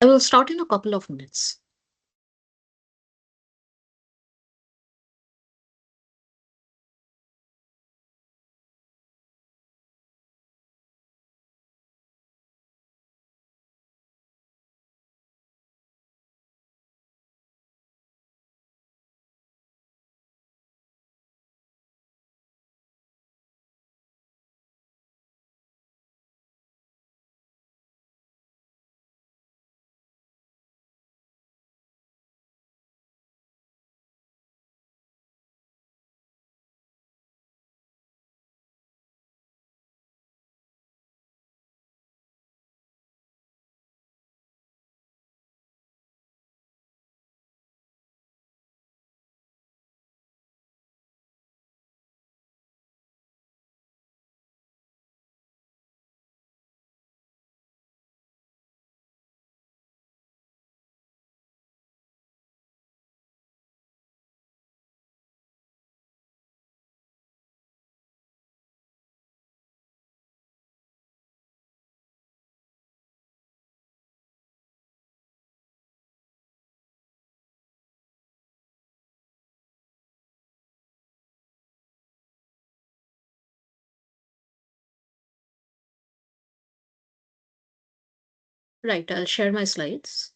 I will start in a couple of minutes. Right, I'll share my slides.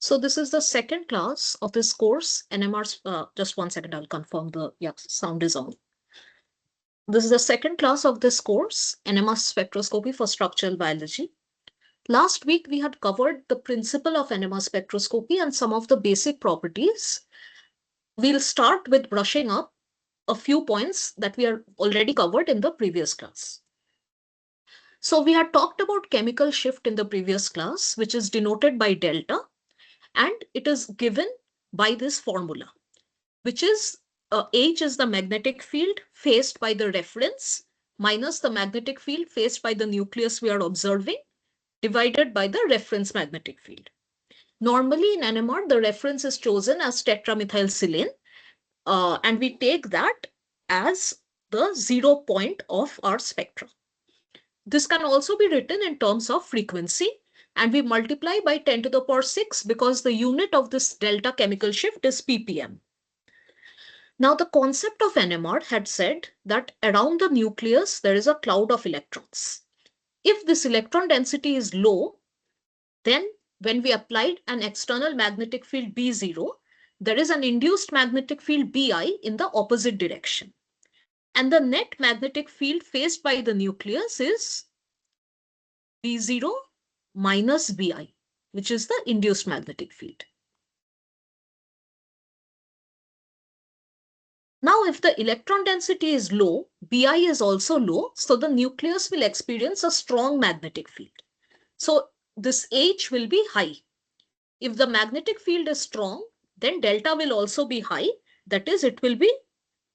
So this is the second class of this course, NMR. Just one second, I'll confirm sound is on. This is the second class of this course, NMR spectroscopy for structural biology. Last week, we had covered the principle of NMR spectroscopy and some of the basic properties. We'll start with brushing up a few points that we are already covered in the previous class. So we had talked about chemical shift in the previous class, which is denoted by delta, and it is given by this formula, which is H is the magnetic field faced by the reference minus the magnetic field faced by the nucleus we are observing, divided by the reference magnetic field. Normally in NMR, the reference is chosen as tetramethylsilane, and we take that as the 0 point of our spectra. This can also be written in terms of frequency, and we multiply by 10 to the power 6 because the unit of this delta chemical shift is ppm. Now, the concept of NMR had said that around the nucleus, there is a cloud of electrons. If this electron density is low, then when we applied an external magnetic field B0, there is an induced magnetic field Bi in the opposite direction. And the net magnetic field faced by the nucleus is B0 minus Bi, which is the induced magnetic field. Now, if the electron density is low, Bi is also low, so the nucleus will experience a strong magnetic field. So this H will be high. If the magnetic field is strong, then delta will also be high. That is, it will be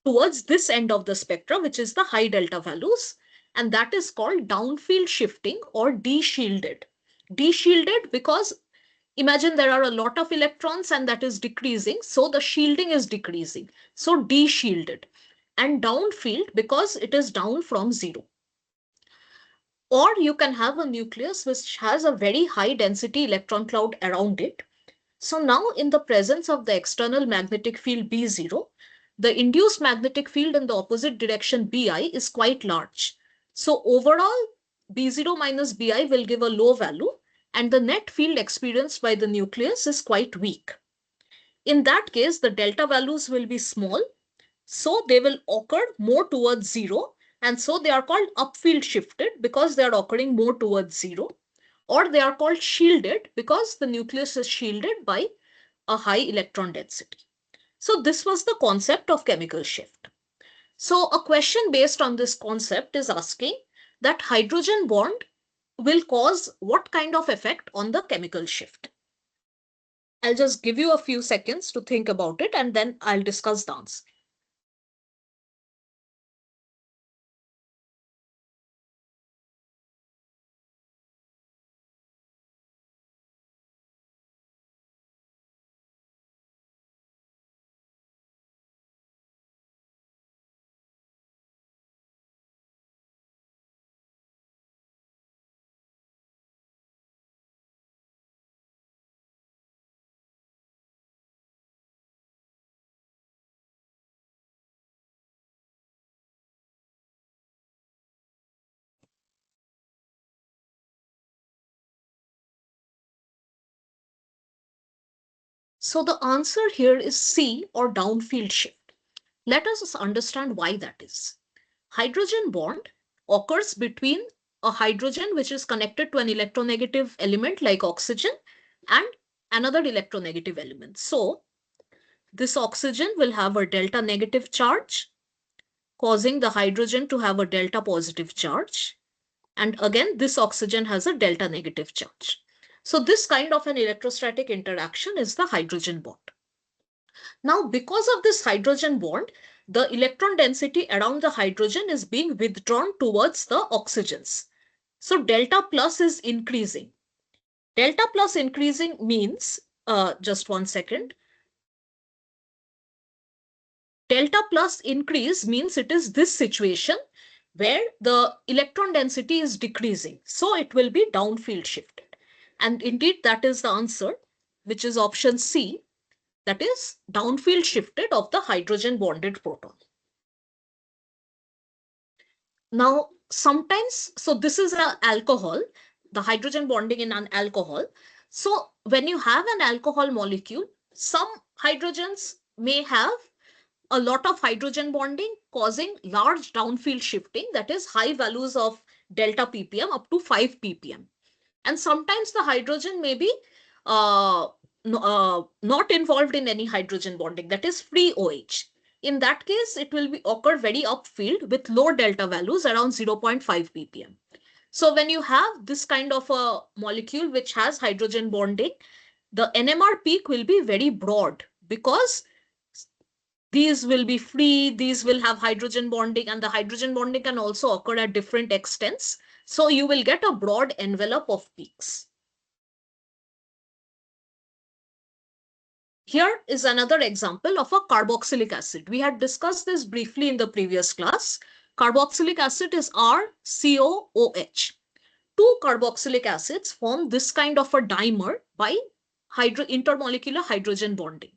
towards this end of the spectra, which is the high delta values. And that is called downfield shifting or de-shielded. De-shielded because imagine there are a lot of electrons and that is decreasing. So the shielding is decreasing. So de-shielded. And downfield because it is down from 0. Or you can have a nucleus which has a very high density electron cloud around it. So now in the presence of the external magnetic field B0, the induced magnetic field in the opposite direction Bi is quite large. So overall, B0 minus Bi will give a low value, and the net field experienced by the nucleus is quite weak. In that case, the delta values will be small, so they will occur more towards 0, and so they are called upfield shifted because they are occurring more towards 0, or they are called shielded because the nucleus is shielded by a high electron density. So this was the concept of chemical shift. So a question based on this concept is asking that hydrogen bond will cause what kind of effect on the chemical shift. I'll just give you a few seconds to think about it and then I'll discuss the answer. So the answer here is C, or downfield shift. Let us understand why that is. Hydrogen bond occurs between a hydrogen which is connected to an electronegative element like oxygen and another electronegative element. So this oxygen will have a delta negative charge, causing the hydrogen to have a delta positive charge. And again, this oxygen has a delta negative charge. So this kind of an electrostatic interaction is the hydrogen bond. Now, because of this hydrogen bond, the electron density around the hydrogen is being withdrawn towards the oxygens. So delta plus is increasing. Delta plus increasing means, just one second. Delta plus increase means it is this situation where the electron density is decreasing. So it will be downfield shifted. And indeed, that is the answer, which is option C, that is downfield shifted of the hydrogen bonded proton. Now, sometimes, so this is an alcohol, the hydrogen bonding in an alcohol. So when you have an alcohol molecule, some hydrogens may have a lot of hydrogen bonding causing large downfield shifting, that is high values of delta ppm up to 5 ppm. And sometimes the hydrogen may be not involved in any hydrogen bonding, that is free OH. In that case, it will be occur very upfield with low delta values around 0.5 ppm. So when you have this kind of a molecule which has hydrogen bonding, the NMR peak will be very broad because these will be free, these will have hydrogen bonding, and the hydrogen bonding can also occur at different extents. So you will get a broad envelope of peaks. Here is another example of a carboxylic acid. We had discussed this briefly in the previous class. Carboxylic acid is RCOOH. Two carboxylic acids form this kind of a dimer by intermolecular hydrogen bonding.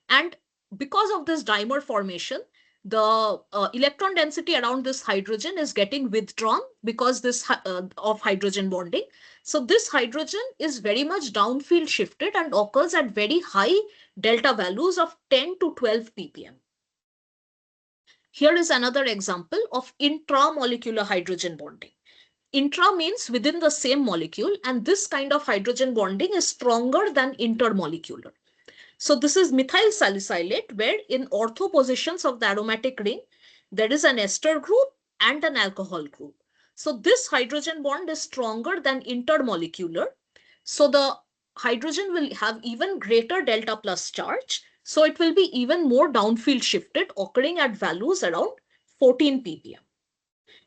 And because of this dimer formation, the electron density around this hydrogen is getting withdrawn because this of hydrogen bonding. So this hydrogen is very much downfield shifted and occurs at very high delta values of 10 to 12 ppm. Here is another example of intramolecular hydrogen bonding. Intra means within the same molecule, and this kind of hydrogen bonding is stronger than intermolecular. So this is methyl salicylate, where in ortho positions of the aromatic ring, there is an ester group and an alcohol group. So this hydrogen bond is stronger than intermolecular. So the hydrogen will have even greater delta plus charge. So it will be even more downfield shifted, occurring at values around 14 ppm.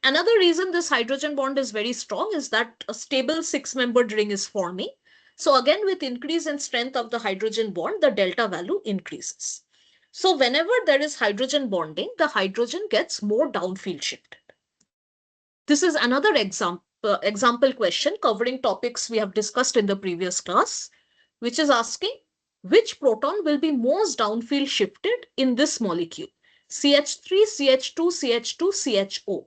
Another reason this hydrogen bond is very strong is that a stable six-membered ring is forming. So again, with increase in strength of the hydrogen bond, the delta value increases. So whenever there is hydrogen bonding, the hydrogen gets more downfield shifted. This is another example question covering topics we have discussed in the previous class, which is asking which proton will be most downfield shifted in this molecule, CH3, CH2, CH2, CHO.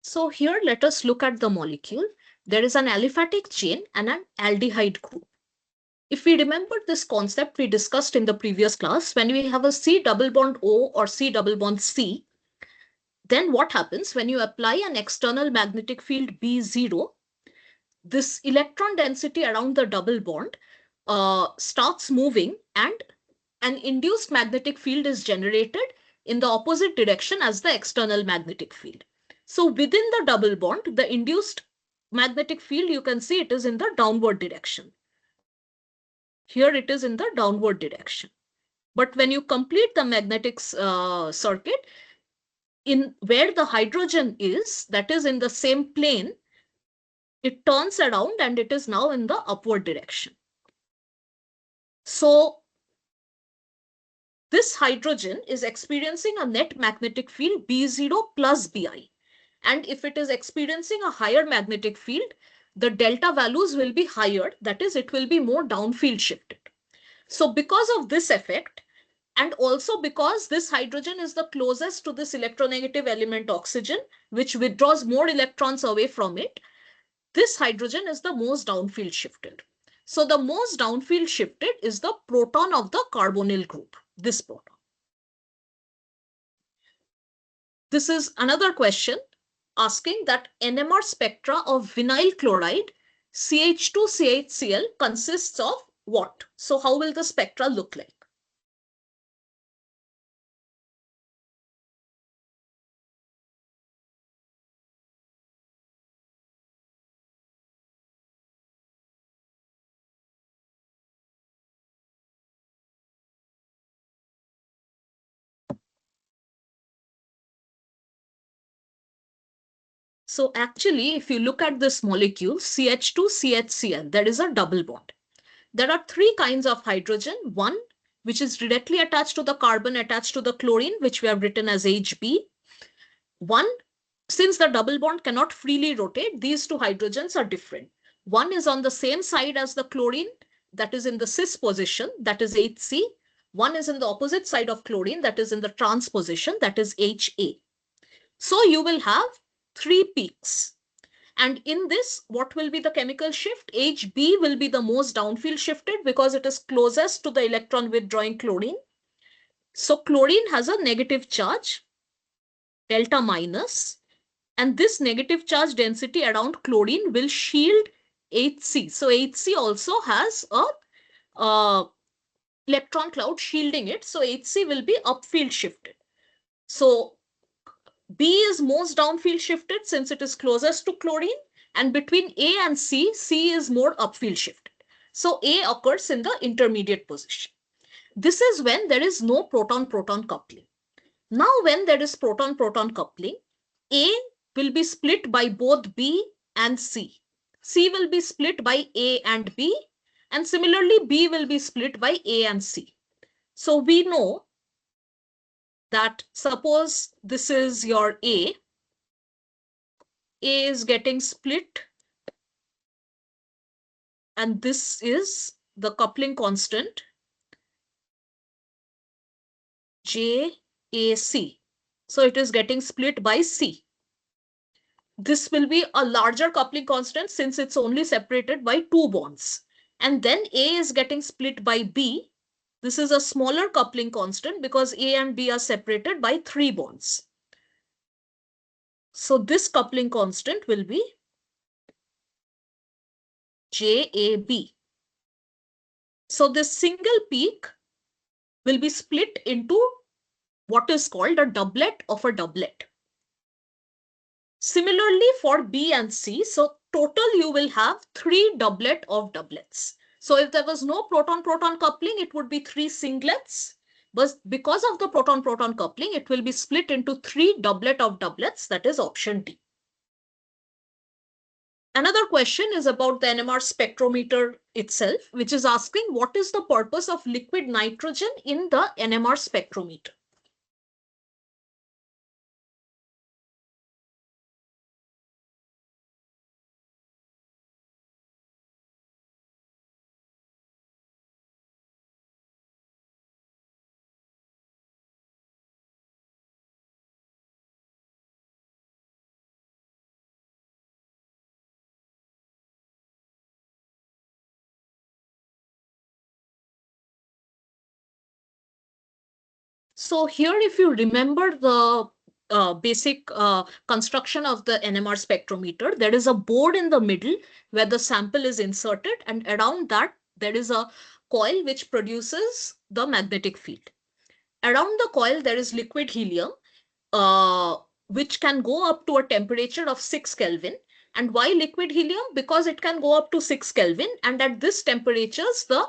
So here let us look at the molecule. There is an aliphatic chain and an aldehyde group. If we remember this concept we discussed in the previous class, when we have a C double bond O or C double bond C, then what happens when you apply an external magnetic field B0, this electron density around the double bond starts moving and an induced magnetic field is generated in the opposite direction as the external magnetic field. So within the double bond, the induced magnetic field, you can see it is in the downward direction. Here it is in the downward direction. But when you complete the magnetic circuit, in where the hydrogen is, that is in the same plane, it turns around and it is now in the upward direction. So this hydrogen is experiencing a net magnetic field B0 plus Bi. And if it is experiencing a higher magnetic field, the delta values will be higher. That is, it will be more downfield shifted. So because of this effect, and also because this hydrogen is the closest to this electronegative element oxygen, which withdraws more electrons away from it, this hydrogen is the most downfield shifted. So the most downfield shifted is the proton of the carbonyl group, this proton. This is another question asking that NMR spectra of vinyl chloride CH2CHCl consists of what? So how will the spectra look like? So actually, if you look at this molecule, CH2CHCl, there is a double bond. There are three kinds of hydrogen. One, which is directly attached to the carbon attached to the chlorine, which we have written as HB. One, since the double bond cannot freely rotate, these two hydrogens are different. One is on the same side as the chlorine, that is in the cis position, that is HC. One is in the opposite side of chlorine, that is in the trans position, that is HA. So you will have three peaks. And in this, what will be the chemical shift? HB will be the most downfield shifted because it is closest to the electron withdrawing chlorine. So chlorine has a negative charge, delta minus, and this negative charge density around chlorine will shield HC. So HC also has a electron cloud shielding it. So HC will be upfield shifted. So B is most downfield shifted since it is closest to chlorine, and between A and C, C is more upfield shifted. So A occurs in the intermediate position. This is when there is no proton-proton coupling. Now, when there is proton-proton coupling, A will be split by both B and C. C will be split by A and B, and similarly, B will be split by A and C. So we know that suppose this is your A is getting split, and this is the coupling constant JAC. So it is getting split by C. This will be a larger coupling constant since it's only separated by two bonds. And then A is getting split by B. This is a smaller coupling constant because A and B are separated by three bonds. So this coupling constant will be JAB. So this single peak will be split into what is called a doublet of a doublet. Similarly for B and C, so total you will have three doublet of doublets. So if there was no proton-proton coupling, it would be three singlets. But because of the proton-proton coupling, it will be split into three doublet of doublets, that is option D. Another question is about the NMR spectrometer itself, which is asking what is the purpose of liquid nitrogen in the NMR spectrometer? So here, if you remember the basic construction of the NMR spectrometer, there is a board in the middle where the sample is inserted, and around that there is a coil which produces the magnetic field. Around the coil there is liquid helium. which can go up to a temperature of 6 Kelvin. And why liquid helium? Because it can go up to 6 Kelvin, and at this temperatures, the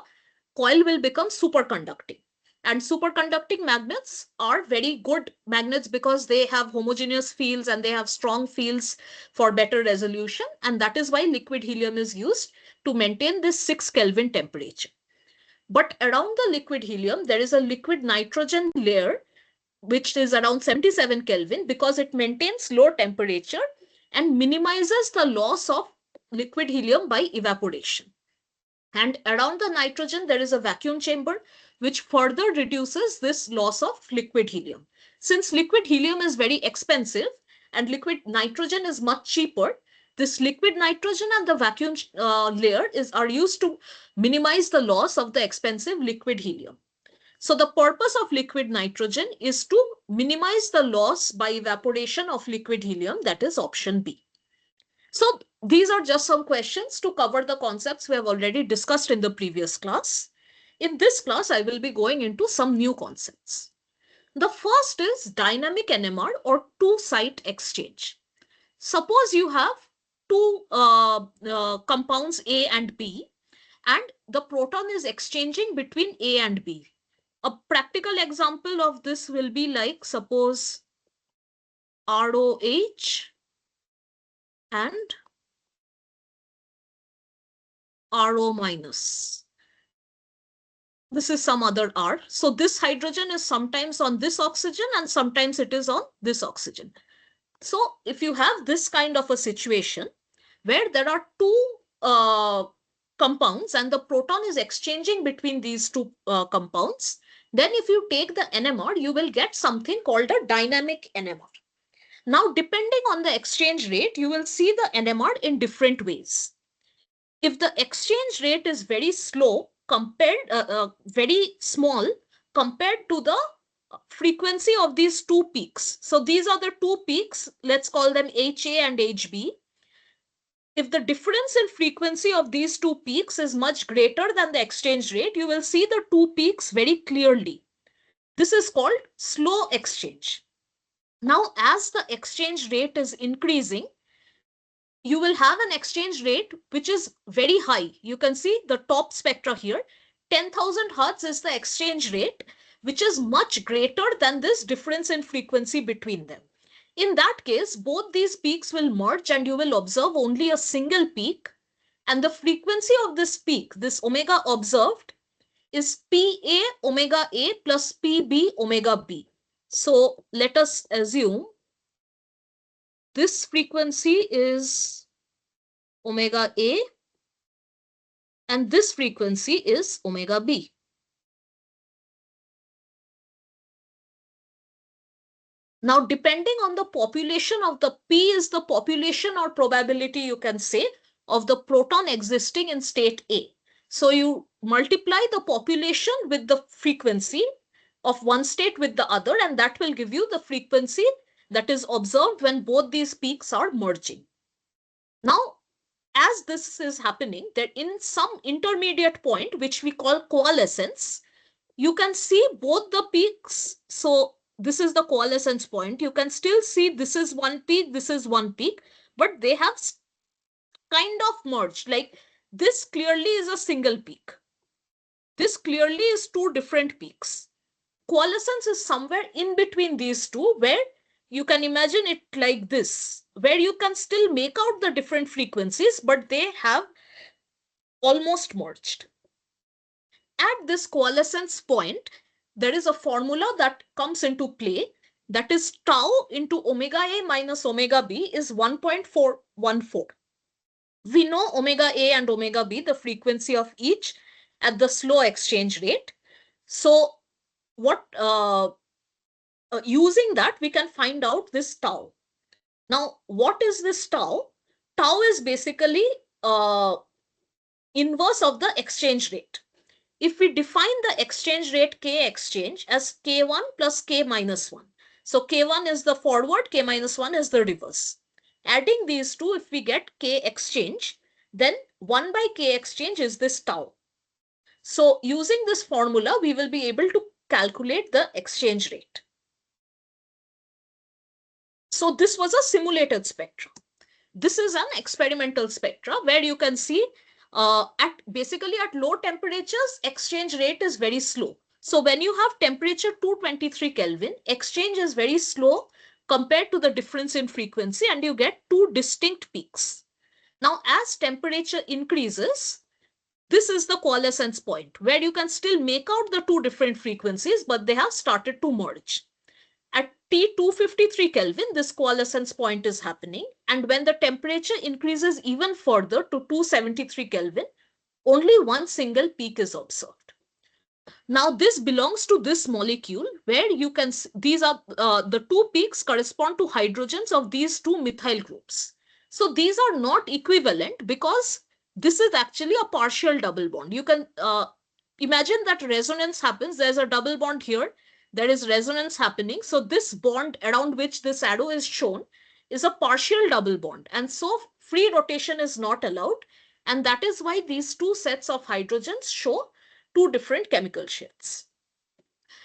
coil will become superconducting. And superconducting magnets are very good magnets because they have homogeneous fields and they have strong fields for better resolution. And that is why liquid helium is used to maintain this 6 Kelvin temperature. But around the liquid helium, there is a liquid nitrogen layer, which is around 77 Kelvin, because it maintains low temperature and minimizes the loss of liquid helium by evaporation. And around the nitrogen, there is a vacuum chamber, which further reduces this loss of liquid helium. Since liquid helium is very expensive and liquid nitrogen is much cheaper, this liquid nitrogen and the vacuum layer are used to minimize the loss of the expensive liquid helium. So the purpose of liquid nitrogen is to minimize the loss by evaporation of liquid helium, that is option B. So these are just some questions to cover the concepts we have already discussed in the previous class. In this class, I will be going into some new concepts. The first is dynamic NMR or two-site exchange. Suppose you have two compounds A and B, and the proton is exchanging between A and B. A practical example of this will be like, suppose ROH and RO minus. This is some other R. So this hydrogen is sometimes on this oxygen and sometimes it is on this oxygen. So if you have this kind of a situation where there are two compounds and the proton is exchanging between these two compounds, then if you take the NMR, you will get something called a dynamic NMR. Now, depending on the exchange rate, you will see the NMR in different ways. If the exchange rate is very slow, very small compared to the frequency of these two peaks. So these are the two peaks, let's call them HA and HB. If the difference in frequency of these two peaks is much greater than the exchange rate, you will see the two peaks very clearly. This is called slow exchange. Now, as the exchange rate is increasing, you will have an exchange rate which is very high. You can see the top spectra here. 10,000 hertz is the exchange rate, which is much greater than this difference in frequency between them. In that case, both these peaks will merge and you will observe only a single peak. And the frequency of this peak, this omega observed, is PA omega A plus PB omega B. So let us assume this frequency is omega A and this frequency is omega B. Now, depending on the population of the P is the population or probability, you can say, of the proton existing in state A. So you multiply the population with the frequency of one state with the other, and that will give you the frequency that is observed when both these peaks are merging. Now, as this is happening, that in some intermediate point, which we call coalescence, you can see both the peaks. So this is the coalescence point. You can still see this is one peak, this is one peak, but they have kind of merged. Like this clearly is a single peak. This clearly is two different peaks. Coalescence is somewhere in between these two, where you can imagine it like this, where you can still make out the different frequencies, but they have almost merged. At this coalescence point, there is a formula that comes into play, that is tau into omega A minus omega B is 1.414. We know omega A and omega B, the frequency of each at the slow exchange rate. So what using that, we can find out this tau. Now, what is this tau? Tau is basically inverse of the exchange rate. If we define the exchange rate K exchange as K1 plus K minus 1. So K1 is the forward, K minus 1 is the reverse. Adding these two, if we get K exchange, then 1 by K exchange is this tau. So using this formula, we will be able to calculate the exchange rate. So this was a simulated spectra. This is an experimental spectra where you can see basically at low temperatures, exchange rate is very slow. So when you have temperature 223 Kelvin, exchange is very slow compared to the difference in frequency, and you get two distinct peaks. Now, as temperature increases, this is the coalescence point where you can still make out the two different frequencies, but they have started to merge. At T253 Kelvin, this coalescence point is happening. And when the temperature increases even further to 273 Kelvin, only one single peak is observed. Now, this belongs to this molecule where you can, these are the two peaks correspond to hydrogens of these two methyl groups. So these are not equivalent because this is actually a partial double bond. You can imagine that resonance happens. There's a double bond here. There is resonance happening. So this bond around which this arrow is shown is a partial double bond. And so free rotation is not allowed. And that is why these two sets of hydrogens show two different chemical shades.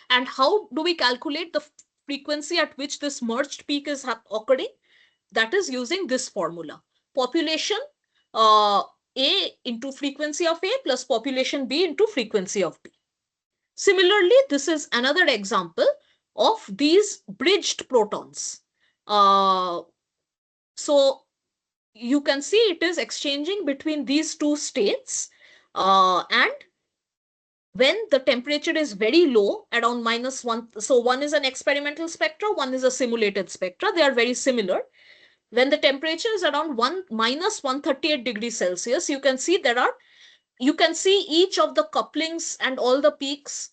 And how do we calculate the frequency at which this merged peak is occurring? That is using this formula. Population A into frequency of A plus population B into frequency of B. Similarly, this is another example of these bridged protons. So you can see it is exchanging between these two states, and when the temperature is very low, around -1, so one is an experimental spectra, one is a simulated spectra, they are very similar. When the temperature is around -138 degrees Celsius, you can see you can see each of the couplings and all the peaks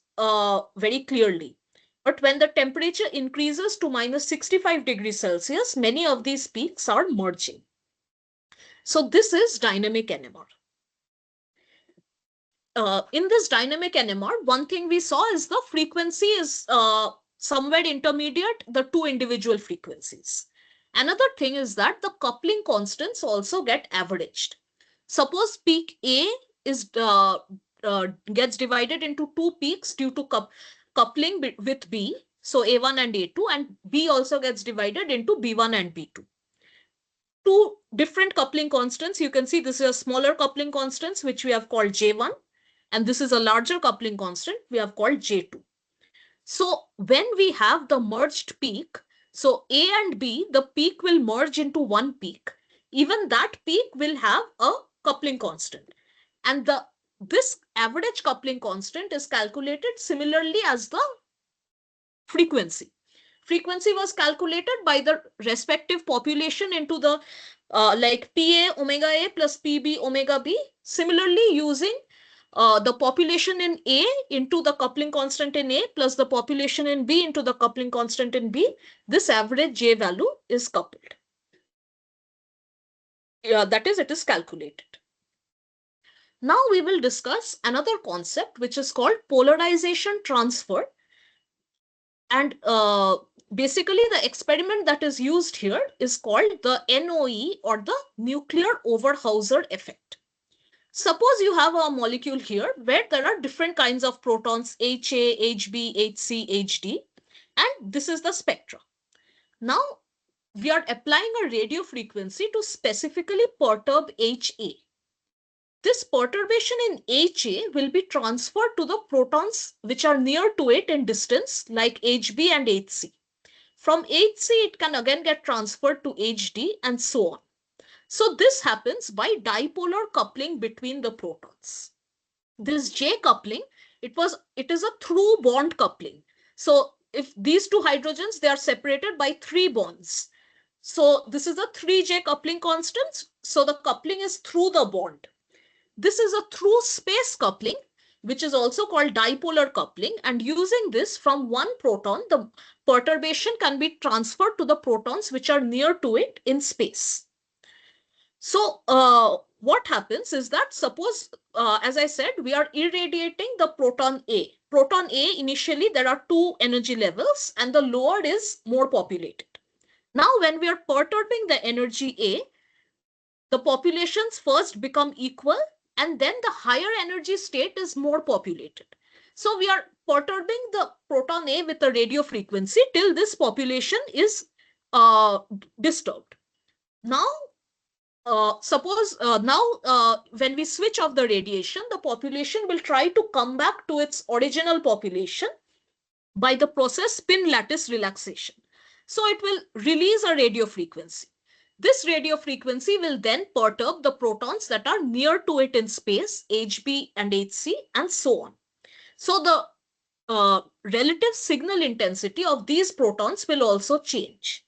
very clearly. But when the temperature increases to -65 degrees Celsius, many of these peaks are merging. So this is dynamic NMR. In this dynamic NMR, one thing we saw is the frequency is somewhere intermediate the two individual frequencies. Another thing is that the coupling constants also get averaged. Suppose peak A is gets divided into two peaks due to coupling with B, so A1 and A2, and B also gets divided into B1 and B2. Two different coupling constants. You can see this is a smaller coupling constants which we have called J1, and this is a larger coupling constant we have called J2. So when we have the merged peak, so A and B, the peak will merge into one peak. Even that peak will have a coupling constant. And this average coupling constant is calculated similarly as the frequency. Frequency was calculated by the respective population into the like PA omega A plus PB omega B. Similarly, using the population in A into the coupling constant in A plus the population in B into the coupling constant in B, this average J value is coupled. That is, it is calculated. Now we will discuss another concept which is called polarization transfer. And basically the experiment that is used here is called the NOE, or the nuclear Overhauser effect. Suppose you have a molecule here where there are different kinds of protons, HA, HB, HC, HD, and this is the spectra. Now we are applying a radio frequency to specifically perturb HA. This perturbation in HA will be transferred to the protons which are near to it in distance, like HB and HC. From HC, it can again get transferred to HD and so on. So this happens by dipolar coupling between the protons. This J coupling, it is a through bond coupling. So if these two hydrogens, they are separated by 3 bonds. So this is a 3J coupling constant. So the coupling is through the bond. This is a through space coupling, which is also called dipolar coupling. And using this, from one proton, the perturbation can be transferred to the protons which are near to it in space. So what happens is that, suppose, as I said, we are irradiating the proton A. Proton A, initially there are 2 energy levels and the lower is more populated. Now when we are perturbing the energy A, the populations first become equal, and then the higher energy state is more populated. So we are perturbing the proton A with a radio frequency till this population is disturbed. Now, suppose now when we switch off the radiation, the population will try to come back to its original population by the process spin lattice relaxation. So it will release a radio frequency. This radio frequency will then perturb the protons that are near to it in space, Hb and Hc, and so on. So the relative signal intensity of these protons will also change.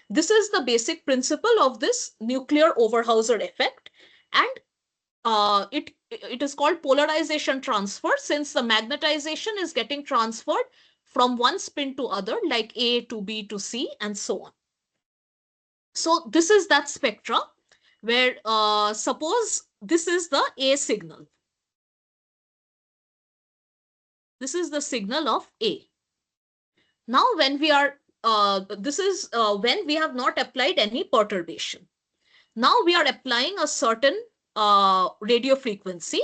This is the basic principle of this nuclear Overhauser effect, and it is called polarization transfer, since the magnetization is getting transferred from one spin to other, like A to B to C and so on. So this is that spectra where suppose this is the A signal. This is the signal of A. Now when we are, this is when we have not applied any perturbation. Now we are applying a certain radio frequency,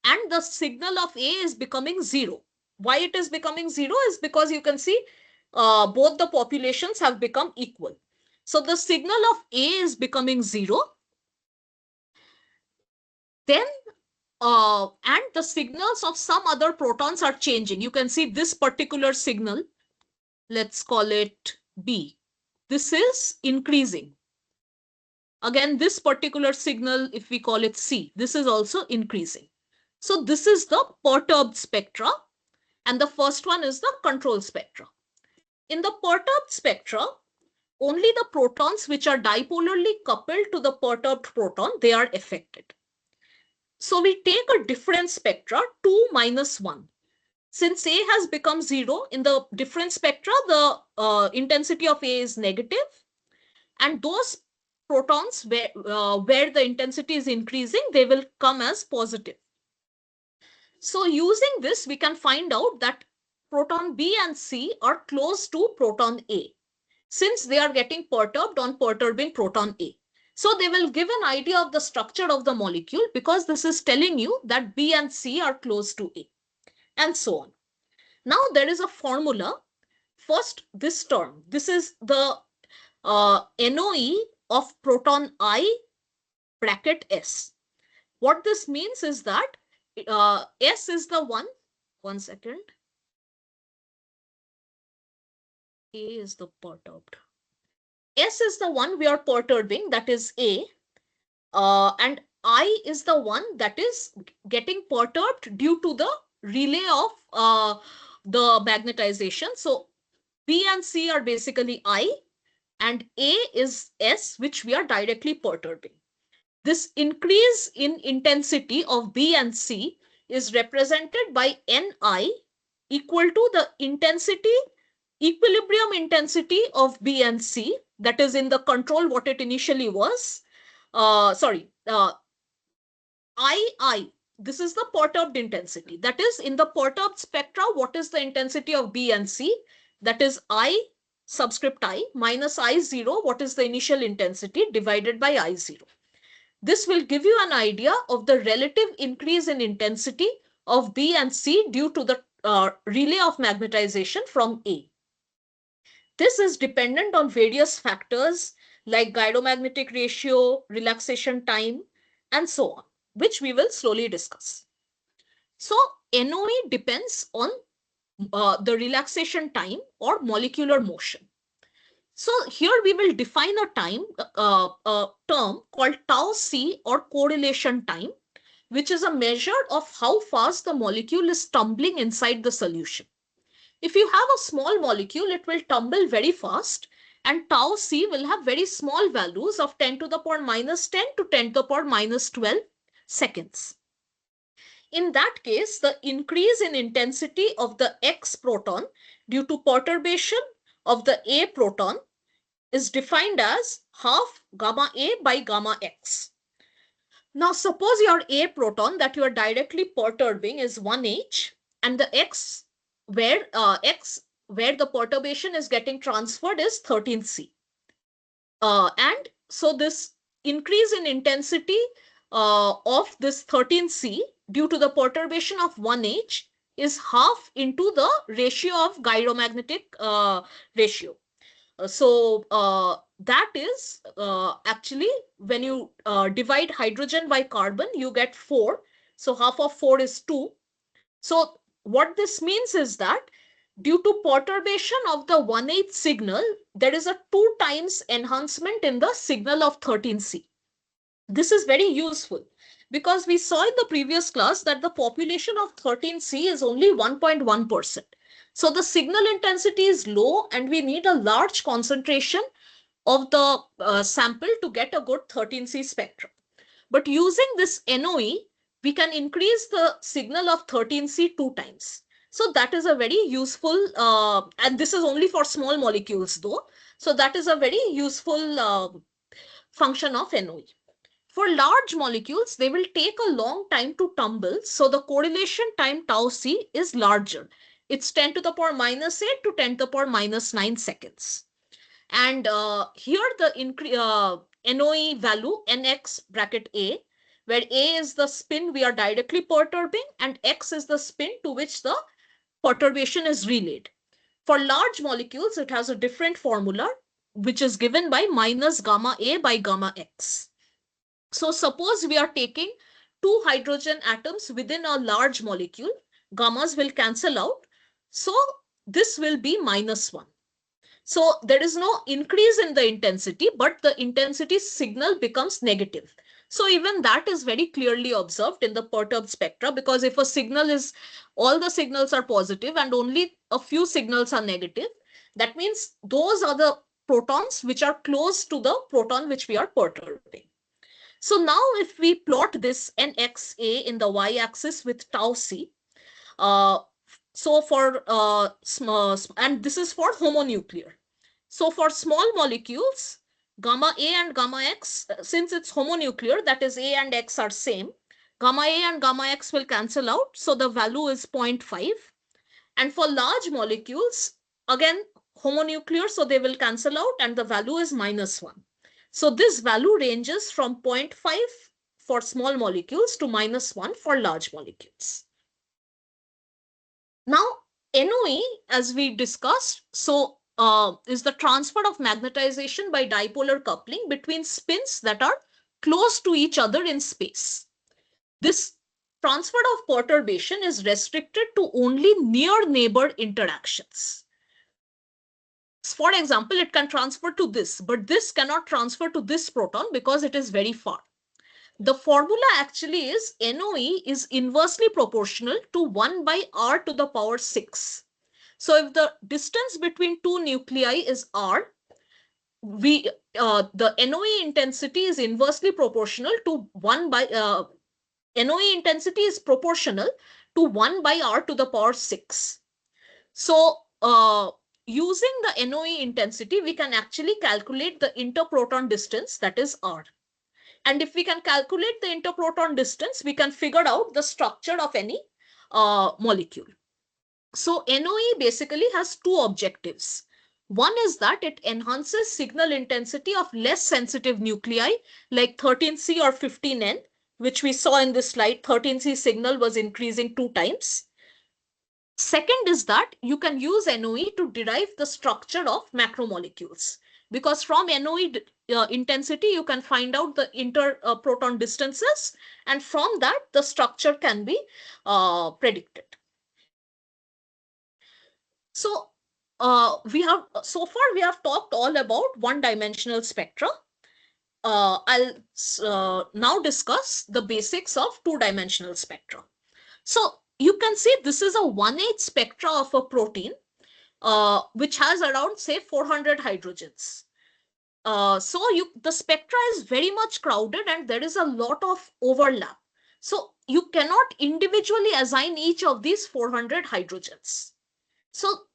and the signal of A is becoming 0. Why it is becoming 0 is because you can see both the populations have become equal. So the signal of A is becoming 0. Then and the signals of some other protons are changing. You can see this particular signal, let's call it B. This is increasing. Again, this particular signal, if we call it C, this is also increasing. So this is the perturbed spectra, and the first one is the control spectra. In the perturbed spectra, only the protons which are dipolarly coupled to the perturbed proton, they are affected. So we take a different spectra, 2 minus 1. Since A has become 0, in the different spectra, the intensity of A is negative, and those protons where the intensity is increasing, they will come as positive. So using this, we can find out that proton B and C are close to proton A, since they are getting perturbed on perturbing proton A. So they will give an idea of the structure of the molecule, because this is telling you that B and C are close to A, and so on. Now there is a formula. First, this term, this is the NOE of proton I bracket S. What this means is that S is the one second, A is the perturbed. S is the one we are perturbing, that is A, and I is the one that is getting perturbed due to the relay of the magnetization. So B and C are basically I, and A is S, which we are directly perturbing. This increase in intensity of B and C is represented by Ni equal to the equilibrium intensity of B and C, that is in the control what it initially was. II, this is the perturbed intensity. That is, in the perturbed spectra, what is the intensity of B and C? That is I subscript I minus I0, what is the initial intensity, divided by I0. This will give you an idea of the relative increase in intensity of B and C due to the relay of magnetization from A. This is dependent on various factors like gyromagnetic ratio, relaxation time, and so on, which we will slowly discuss. So NOE depends on the relaxation time or molecular motion. So here we will define a term called tau C, or correlation time, which is a measure of how fast the molecule is tumbling inside the solution. If you have a small molecule, it will tumble very fast, and tau C will have very small values of 10 to the power minus 10 to 10 to the power minus 12 seconds. In that case, the increase in intensity of the X proton due to perturbation of the A proton is defined as half gamma A by gamma X. Now, suppose your A proton that you are directly perturbing is 1H, and the X where the perturbation is getting transferred is 13C. And so this increase in intensity of this 13C due to the perturbation of 1H is half into the ratio of gyromagnetic ratio. That is actually when you divide hydrogen by carbon, you get 4. So half of 4 is 2. So what this means is that due to perturbation of the 1/8 signal, there is a 2 times enhancement in the signal of 13C. This is very useful because we saw in the previous class that the population of 13C is only 1.1%. So the signal intensity is low and we need a large concentration of the sample to get a good 13C spectrum. But using this NOE, we can increase the signal of 13C 2 times. So that is a very useful, and this is only for small molecules though. So that is a very useful function of NOE. For large molecules, they will take a long time to tumble. So the correlation time tau C is larger. It's 10 to the power minus 8 to 10 to the power minus 9 seconds. And here the NOE value, nx bracket A, where A is the spin we are directly perturbing and x is the spin to which the perturbation is relayed. For large molecules, it has a different formula, which is given by minus gamma A by gamma x. So suppose we are taking 2 hydrogen atoms within a large molecule, gammas will cancel out. So this will be minus 1. So there is no increase in the intensity, but the intensity signal becomes negative. So even that is very clearly observed in the perturbed spectra, because if a signal is, all the signals are positive and only a few signals are negative, that means those are the protons which are close to the proton which we are perturbing. So now if we plot this nxa in the y-axis with tau c, so for and this is for homonuclear. So for small molecules, gamma A and gamma X, since it's homonuclear, that is A and X are same, gamma A and gamma X will cancel out. So the value is 0.5. And for large molecules, again, homonuclear, so they will cancel out and the value is minus 1. So this value ranges from 0.5 for small molecules to minus 1 for large molecules. Now, NOE, as we discussed, so is the transfer of magnetization by dipolar coupling between spins that are close to each other in space. This transfer of perturbation is restricted to only near neighbor interactions. For example, it can transfer to this, but this cannot transfer to this proton because it is very far. The formula actually is NOE is inversely proportional to 1 by r to the power 6. So if the distance between two nuclei is r, the NOE intensity is inversely proportional to 1 by NOE intensity is proportional to 1 by r to the power 6. So using the NOE intensity, we can actually calculate the interproton distance, that is r. And if we can calculate the interproton distance, we can figure out the structure of any molecule. So NOE basically has two objectives. One is that it enhances signal intensity of less sensitive nuclei like 13C or 15N, which we saw in this slide. 13C signal was increasing 2 times. Second is that you can use NOE to derive the structure of macromolecules, because from NOE intensity, you can find out the interproton distances, and from that, the structure can be predicted. So we have talked all about one-dimensional spectra. I'll now discuss the basics of two-dimensional spectra. So you can see this is a 1/8 spectra of a protein, which has around, say, 400 hydrogens. So the spectra is very much crowded and there is a lot of overlap. So you cannot individually assign each of these 400 hydrogens. So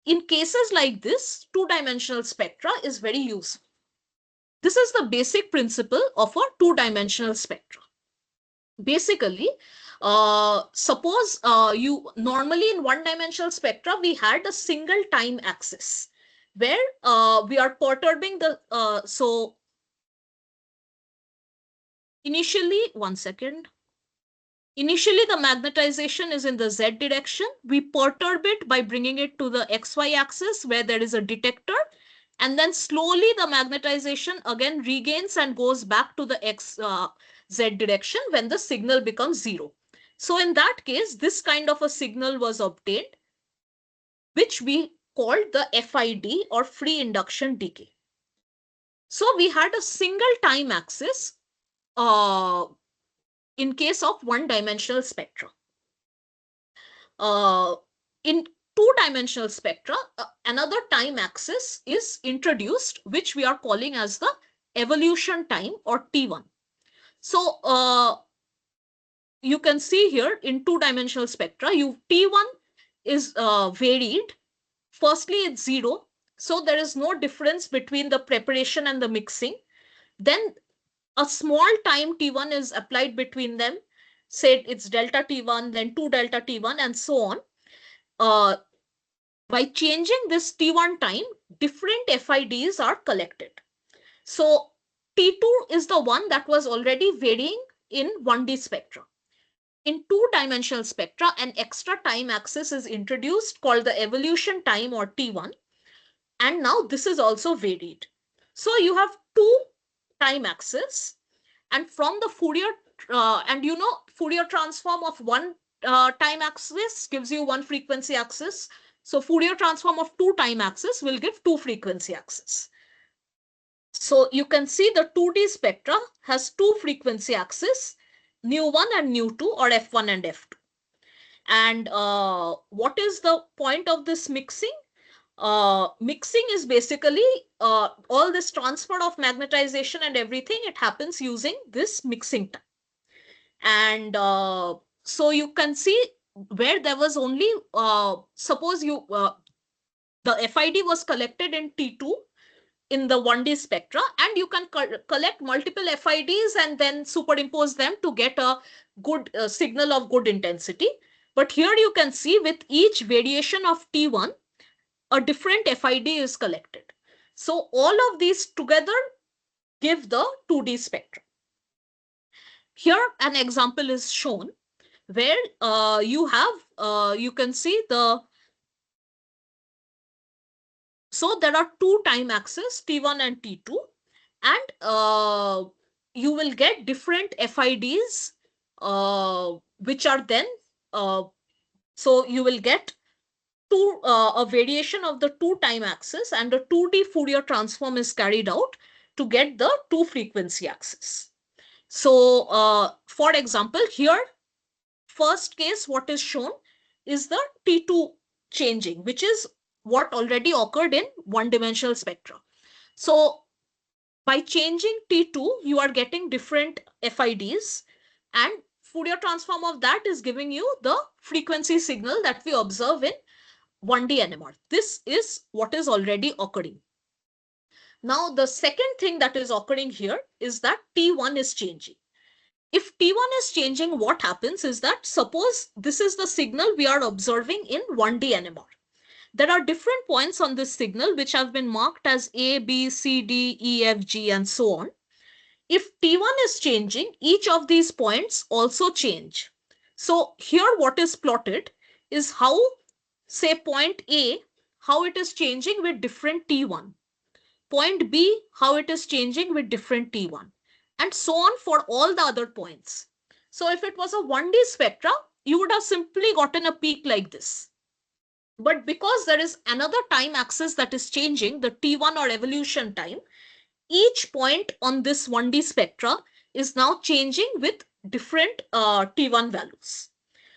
in cases like this, two-dimensional spectra is very useful. This is the basic principle of a two-dimensional spectra. Basically, suppose you normally in one-dimensional spectra, we had a single time axis where we are perturbing the, so initially, one second. Initially, the magnetization is in the Z direction. We perturb it by bringing it to the XY axis where there is a detector. And then slowly the magnetization again regains and goes back to the z direction when the signal becomes 0. So in that case, this kind of a signal was obtained, which we called the FID, or free induction decay. So we had a single time axis in case of one-dimensional spectra. In two-dimensional spectra, another time axis is introduced, which we are calling as the evolution time, or T1. So you can see here in two-dimensional spectra, T1 is varied. Firstly, it's 0. So there is no difference between the preparation and the mixing. Then a small time T1 is applied between them. Say it's delta T1, then 2 delta T1, and so on. By changing this T1 time, different FIDs are collected. So T2 is the one that was already varying in 1D spectra. In two-dimensional spectra, an extra time axis is introduced called the evolution time, or T1. And now this is also varied. So you have two time axes, and from the Fourier, Fourier transform of one time axis gives you one frequency axis. So Fourier transform of two time axis will give two frequency axis. So you can see the 2D spectra has two frequency axes, nu1 and nu2, or f1 and f2. And what is the point of this mixing? Mixing is basically all this transfer of magnetization and everything, it happens using this mixing time. And so you can see where there was only, suppose the FID was collected in T2 in the 1D spectra, and you can collect multiple FIDs and then superimpose them to get a good signal of good intensity. But here you can see with each variation of T1, a different FID is collected. So all of these together give the 2D spectrum. Here an example is shown where you can see so there are two time axes, T1 and T2, and you will get different FIDs, which are then, so you will get a variation of the two time axis, and a 2D Fourier transform is carried out to get the two frequency axis. So for example, here, first case, what is shown is the T2 changing, which is what already occurred in one-dimensional spectra. So by changing T2, you are getting different FIDs, and Fourier transform of that is giving you the frequency signal that we observe in 1D NMR. This is what is already occurring. Now, the second thing that is occurring here is that T1 is changing. If T1 is changing, what happens is that, suppose this is the signal we are observing in 1D NMR. There are different points on this signal which have been marked as A, B, C, D, E, F, G, and so on. If T1 is changing, each of these points also change. So here what is plotted is how, say, point A, how it is changing with different T1. Point B, how it is changing with different T1. And so on for all the other points. So if it was a 1D spectra, you would have simply gotten a peak like this. But because there is another time axis that is changing, the T1 or evolution time, each point on this 1D spectra is now changing with different T1 values.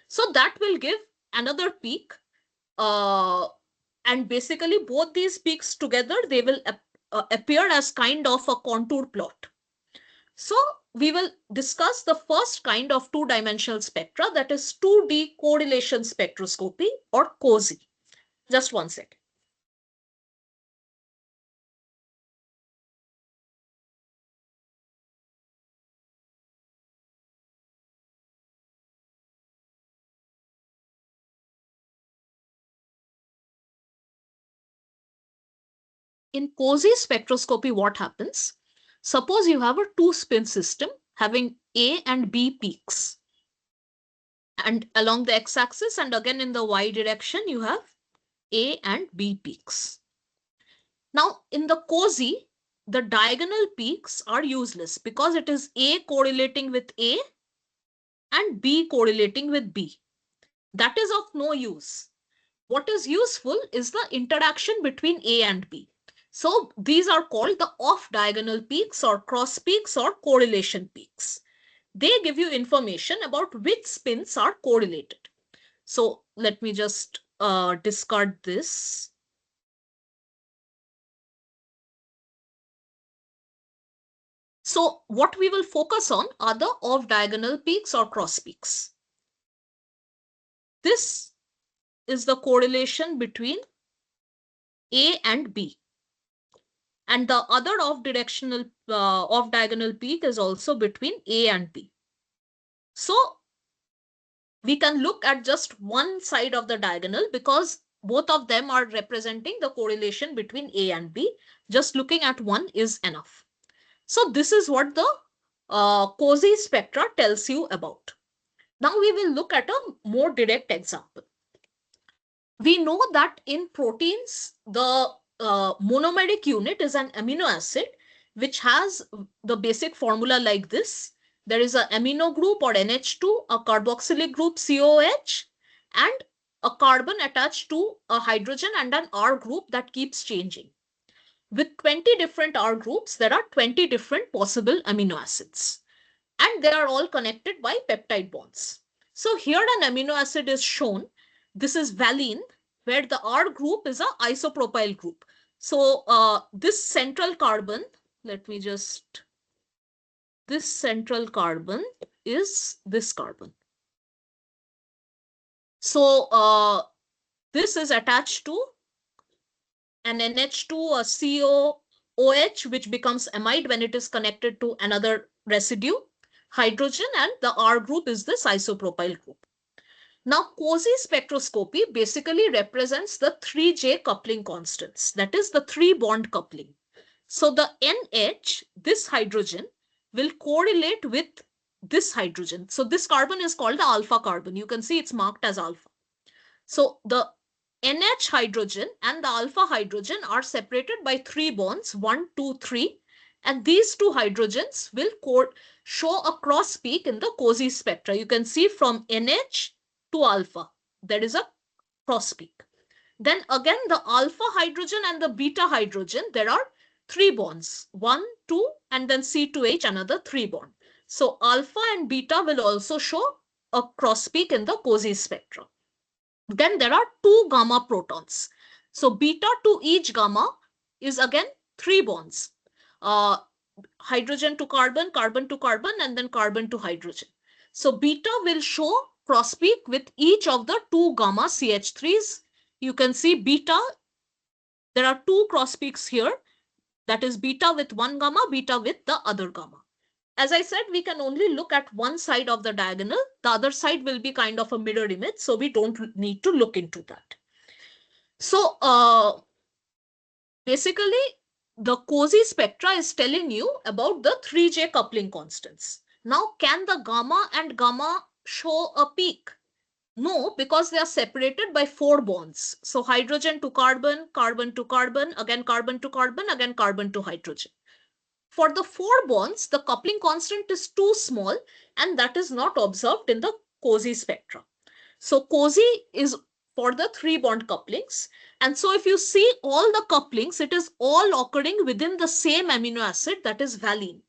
So that will give another peak. And basically both these peaks together, they will appear as kind of a contour plot. So we will discuss the first kind of two-dimensional spectra, that is 2D correlation spectroscopy, or COSY. Just one second. In COSY spectroscopy, what happens? Suppose you have a two-spin system having A and B peaks. And along the x-axis and again in the y direction, you have A and B peaks. Now in the COSY, the diagonal peaks are useless because it is A correlating with A and B correlating with B. That is of no use. What is useful is the interaction between A and B. So these are called the off-diagonal peaks or cross peaks or correlation peaks. They give you information about which spins are correlated. So let me just discard this. So what we will focus on are the off-diagonal peaks or cross peaks. This is the correlation between A and B. And the other off-diagonal peak is also between A and B. So we can look at just one side of the diagonal because both of them are representing the correlation between A and B. Just looking at one is enough. So this is what the COSY spectra tells you about. Now we will look at a more direct example. We know that in proteins, the monomeric unit is an amino acid, which has the basic formula like this. There is an amino group or NH2, a carboxylic group COH, and a carbon attached to a hydrogen and an R group that keeps changing. With 20 different R groups, there are 20 different possible amino acids, and they are all connected by peptide bonds. So here an amino acid is shown. This is valine, where the R group is an isopropyl group. So this central carbon, this central carbon is this carbon. So this is attached to an NH2, a COOH, which becomes amide when it is connected to another residue, hydrogen, and the R group is this isopropyl group. Now, COSY spectroscopy basically represents the 3J coupling constants, that is the 3-bond coupling. So the NH, this hydrogen, will correlate with this hydrogen. So this carbon is called the alpha carbon. You can see it's marked as alpha. So the NH hydrogen and the alpha hydrogen are separated by 3 bonds, 1, 2, 3. And these two hydrogens will show a cross peak in the COSY spectra. You can see from NH to alpha, there is a cross peak. Then again, the alpha hydrogen and the beta hydrogen, there are 3 bonds, 1, 2, and then C2H, another 3 bond. So alpha and beta will also show a cross peak in the COSY spectra. Then there are 2 gamma protons. So beta to each gamma is again 3 bonds. Hydrogen to carbon, carbon to carbon, and then carbon to hydrogen. So beta will show cross peak with each of the 2 gamma CH3s. You can see beta, there are 2 cross peaks here. That is beta with 1 gamma, beta with the other gamma. As I said, we can only look at one side of the diagonal. The other side will be kind of a mirror image, so we don't need to look into that. So basically, the COSY spectra is telling you about the 3J coupling constants. Now, can the gamma and gamma show a peak? No, because they are separated by 4 bonds. So hydrogen to carbon, carbon to carbon, again carbon to carbon, again carbon to hydrogen. For the 4 bonds, the coupling constant is too small, and that is not observed in the COSY spectra. So COSY is for the 3 bond couplings. And so if you see all the couplings, it is all occurring within the same amino acid, that is valine.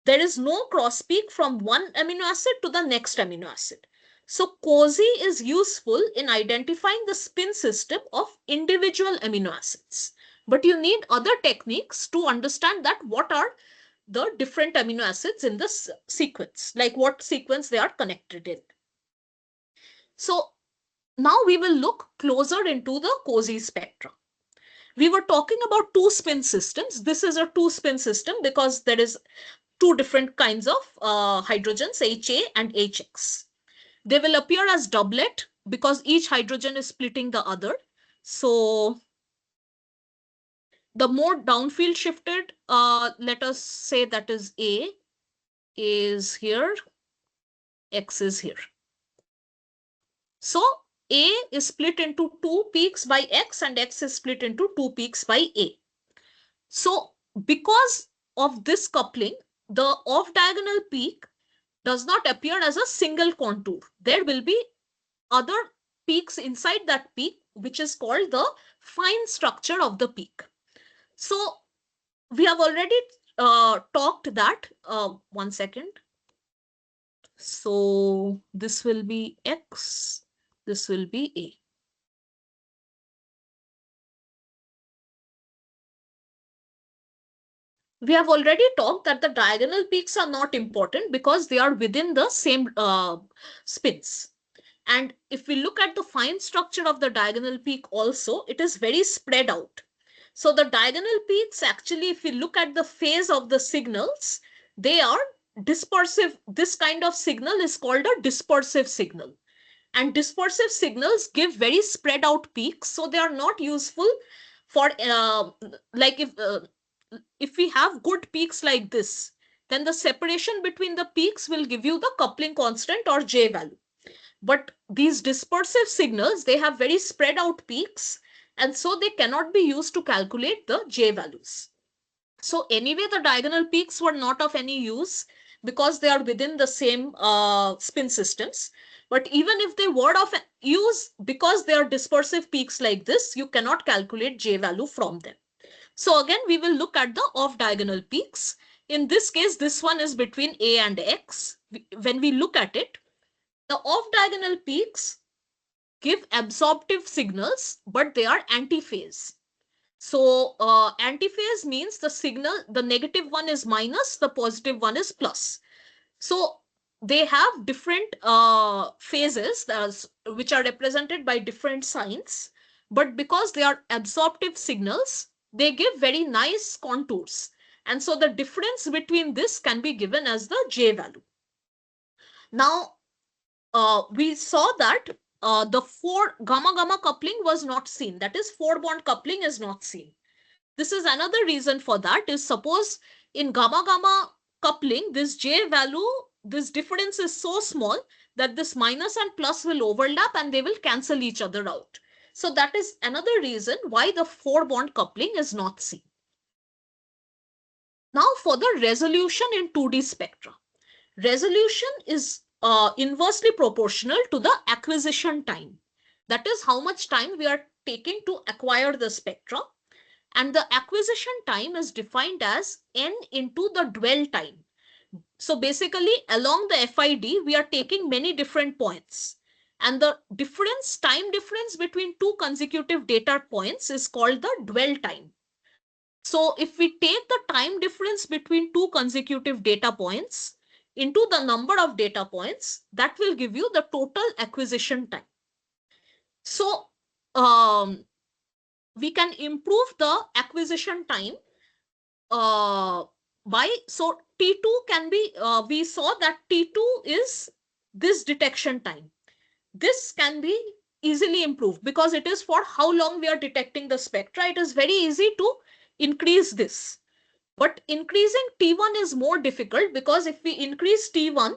There is no cross peak from one amino acid to the next amino acid. So COSY is useful in identifying the spin system of individual amino acids. But you need other techniques to understand that what are the different amino acids in this sequence, like what sequence they are connected in. So now we will look closer into the COSY spectra. We were talking about 2 spin systems. This is a 2 spin system because there is 2 different kinds of hydrogens, HA and HX. They will appear as doublet because each hydrogen is splitting the other. So the more downfield shifted, let us say that is A is here, X is here. So A is split into two peaks by X and X is split into two peaks by A. So because of this coupling, the off diagonal peak does not appear as a single contour. There will be other peaks inside that peak, which is called the fine structure of the peak. So we have already talked that. One second. So this will be X, this will be A. We have already talked that the diagonal peaks are not important because they are within the same spins. And if we look at the fine structure of the diagonal peak also, it is very spread out. So the diagonal peaks, actually, if we look at the phase of the signals, they are dispersive. This kind of signal is called a dispersive signal. And dispersive signals give very spread out peaks. So they are not useful for, like if we have good peaks like this, then the separation between the peaks will give you the coupling constant or J value. But these dispersive signals, they have very spread out peaks, and so they cannot be used to calculate the J values. So anyway, the diagonal peaks were not of any use because they are within the same spin systems. But even if they were of use, because they are dispersive peaks like this, you cannot calculate J value from them. So again, we will look at the off diagonal peaks. In this case, this one is between A and X. When we look at it, the off diagonal peaks give absorptive signals, but they are antiphase. So antiphase means the signal, the negative one is minus, the positive one is plus. So they have different phases which are represented by different signs, but because they are absorptive signals, they give very nice contours. And so the difference between this can be given as the J value. Now, we saw that the 4 gamma gamma coupling was not seen. That is, 4 bond coupling is not seen. This is another reason for that. Is suppose in gamma gamma coupling, this J value, this difference is so small that this minus and plus will overlap and they will cancel each other out. So that is another reason why the 4 bond coupling is not seen. Now for the resolution in 2D spectra. Resolution is inversely proportional to the acquisition time. That is how much time we are taking to acquire the spectra. And the acquisition time is defined as n into the dwell time. So basically, along the FID, we are taking many different points. And the time difference between two consecutive data points is called the dwell time. So if we take the time difference between two consecutive data points into the number of data points, that will give you the total acquisition time. So we can improve the acquisition time so T2 can be, we saw that T2 is this detection time. This can be easily improved because it is for how long we are detecting the spectra. It is very easy to increase this. But increasing T1 is more difficult because if we increase T1,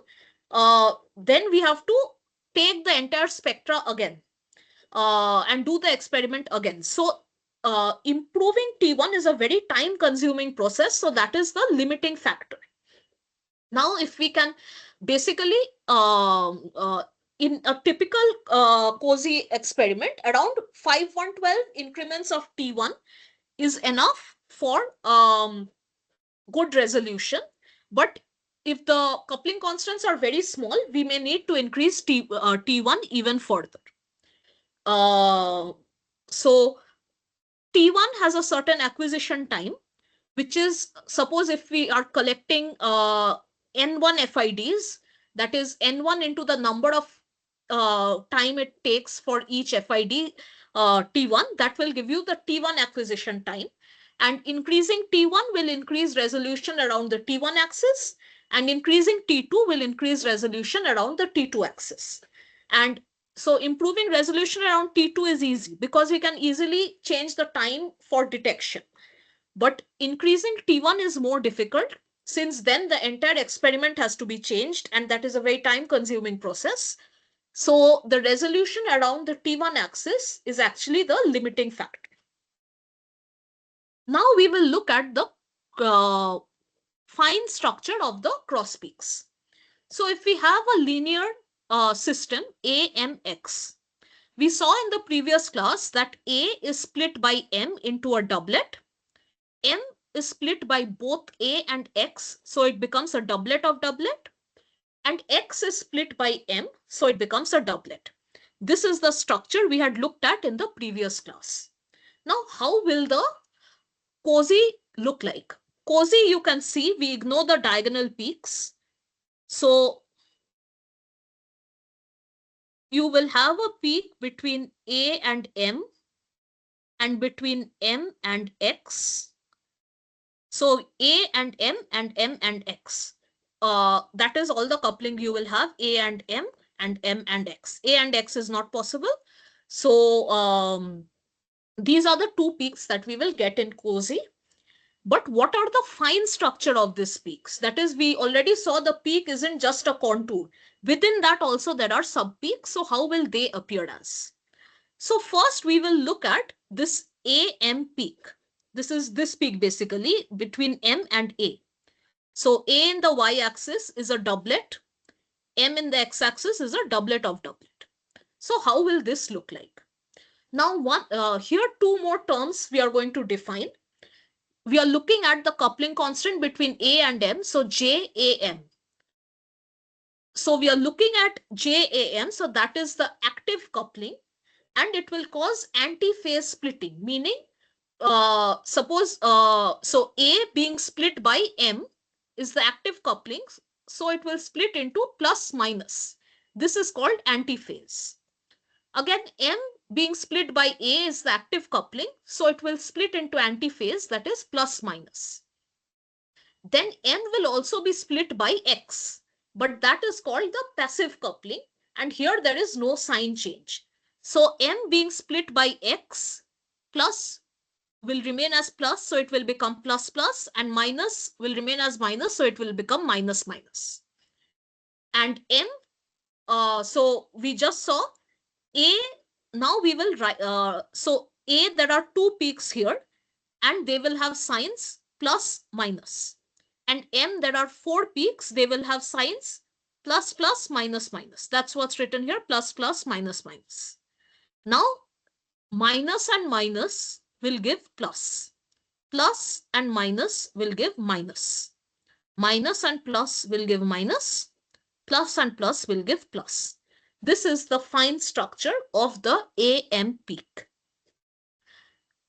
then we have to take the entire spectra again and do the experiment again. So improving T1 is a very time consuming process. So that is the limiting factor. Now, if we can basically, in a typical COSY experiment, around 5/112 increments of T1 is enough for good resolution. But if the coupling constants are very small, we may need to increase T1 even further. So T1 has a certain acquisition time, which is, suppose if we are collecting N1 FIDs, that is N1 into the number of time it takes for each FID T1, that will give you the T1 acquisition time. And increasing T1 will increase resolution around the T1 axis, and increasing T2 will increase resolution around the T2 axis. And so improving resolution around T2 is easy because we can easily change the time for detection. But increasing T1 is more difficult, since then the entire experiment has to be changed, and that is a very time consuming process. So the resolution around the T1 axis is actually the limiting factor. Now we will look at the fine structure of the cross peaks. So if we have a linear system AMX, we saw in the previous class that A is split by M into a doublet. M is split by both A and X, so it becomes a doublet of doublet. And X is split by M, so it becomes a doublet. This is the structure we had looked at in the previous class. Now, how will the cozy look like? Cozy, you can see, we ignore the diagonal peaks. So you will have a peak between A and M and between M and X. So A and M and X. That is all the coupling you will have, A and M and X. A and X is not possible. So these are the two peaks that we will get in cozy. But what are the fine structure of these peaks? That is, we already saw the peak isn't just a contour. Within that also there are sub-peaks. So how will they appear as? So first we will look at this AM peak. This is this peak basically between M and A. So A in the y-axis is a doublet. M in the x-axis is a doublet of doublet. So how will this look like? Now here two more terms we are going to define. We are looking at the coupling constant between A and M. So JAM. So we are looking at JAM. So that is the active coupling, and it will cause anti-phase splitting, meaning suppose so A being split by M is the active coupling, so it will split into plus minus. This is called antiphase. Again, M being split by A is the active coupling, so it will split into antiphase, that is plus minus. Then M will also be split by X, but that is called the passive coupling, and here there is no sign change. So M being split by X, plus will remain as plus, so it will become plus plus, and minus will remain as minus, so it will become minus minus. And M, so we just saw A, now we will write, so A, there are two peaks here, and they will have signs plus minus. And M, there are four peaks, they will have signs plus plus minus minus. That's what's written here, plus plus minus minus. Now, minus and minus will give plus. Plus and minus will give minus. Minus and plus will give minus. Plus and plus will give plus. This is the fine structure of the AM peak.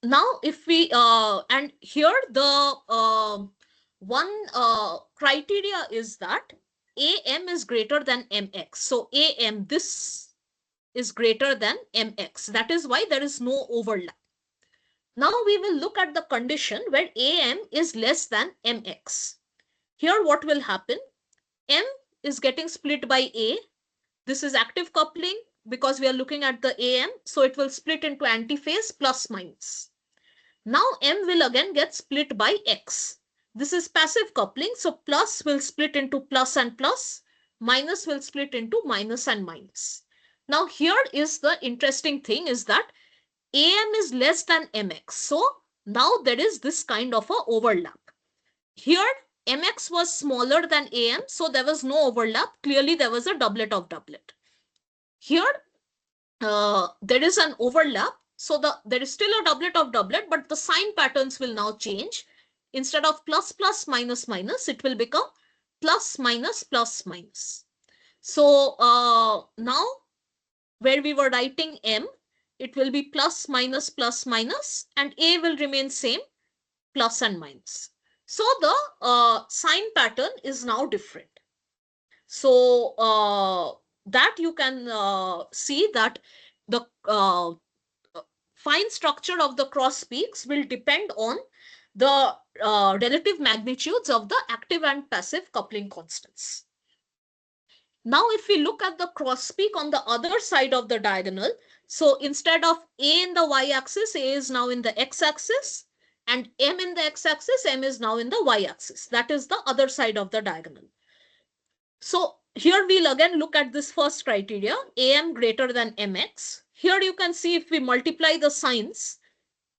Now, if we, and here the one criteria is that AM is greater than MX. So AM, this is greater than MX. That is why there is no overlap. Now we will look at the condition where AM is less than MX. Here what will happen? M is getting split by A. This is active coupling because we are looking at the AM. So it will split into antiphase plus minus. Now M will again get split by X. This is passive coupling. So plus will split into plus and plus. Minus will split into minus and minus. Now here is the interesting thing is that AM is less than MX. So now there is this kind of a overlap. Here MX was smaller than AM, so there was no overlap. Clearly there was a doublet of doublet. Here there is an overlap. So there is still a doublet of doublet, but the sign patterns will now change. Instead of plus plus minus minus, it will become plus minus plus minus. So now where we were writing M, it will be plus minus plus minus, and A will remain same, plus and minus. So the sign pattern is now different. So that you can see that the fine structure of the cross peaks will depend on the relative magnitudes of the active and passive coupling constants. Now, if we look at the cross peak on the other side of the diagonal, so instead of A in the y-axis, A is now in the x-axis, and M in the x-axis, M is now in the y-axis. That is the other side of the diagonal. So here we'll again look at this first criteria, AM greater than MX. Here you can see if we multiply the signs,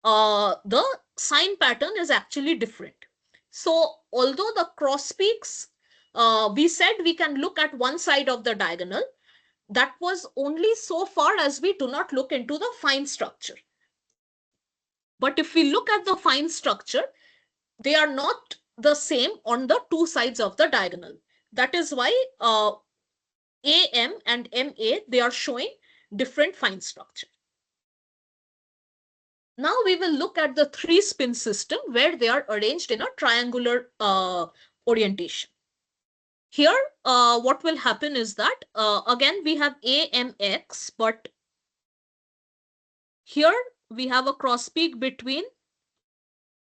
the sign pattern is actually different. So although the cross peaks, we said we can look at one side of the diagonal, that was only so far as we do not look into the fine structure. But if we look at the fine structure, they are not the same on the two sides of the diagonal. That is why AM and MA, they are showing different fine structure. Now we will look at the three spin system where they are arranged in a triangular orientation. Here, what will happen is that, again, we have AMX, but here we have a cross peak between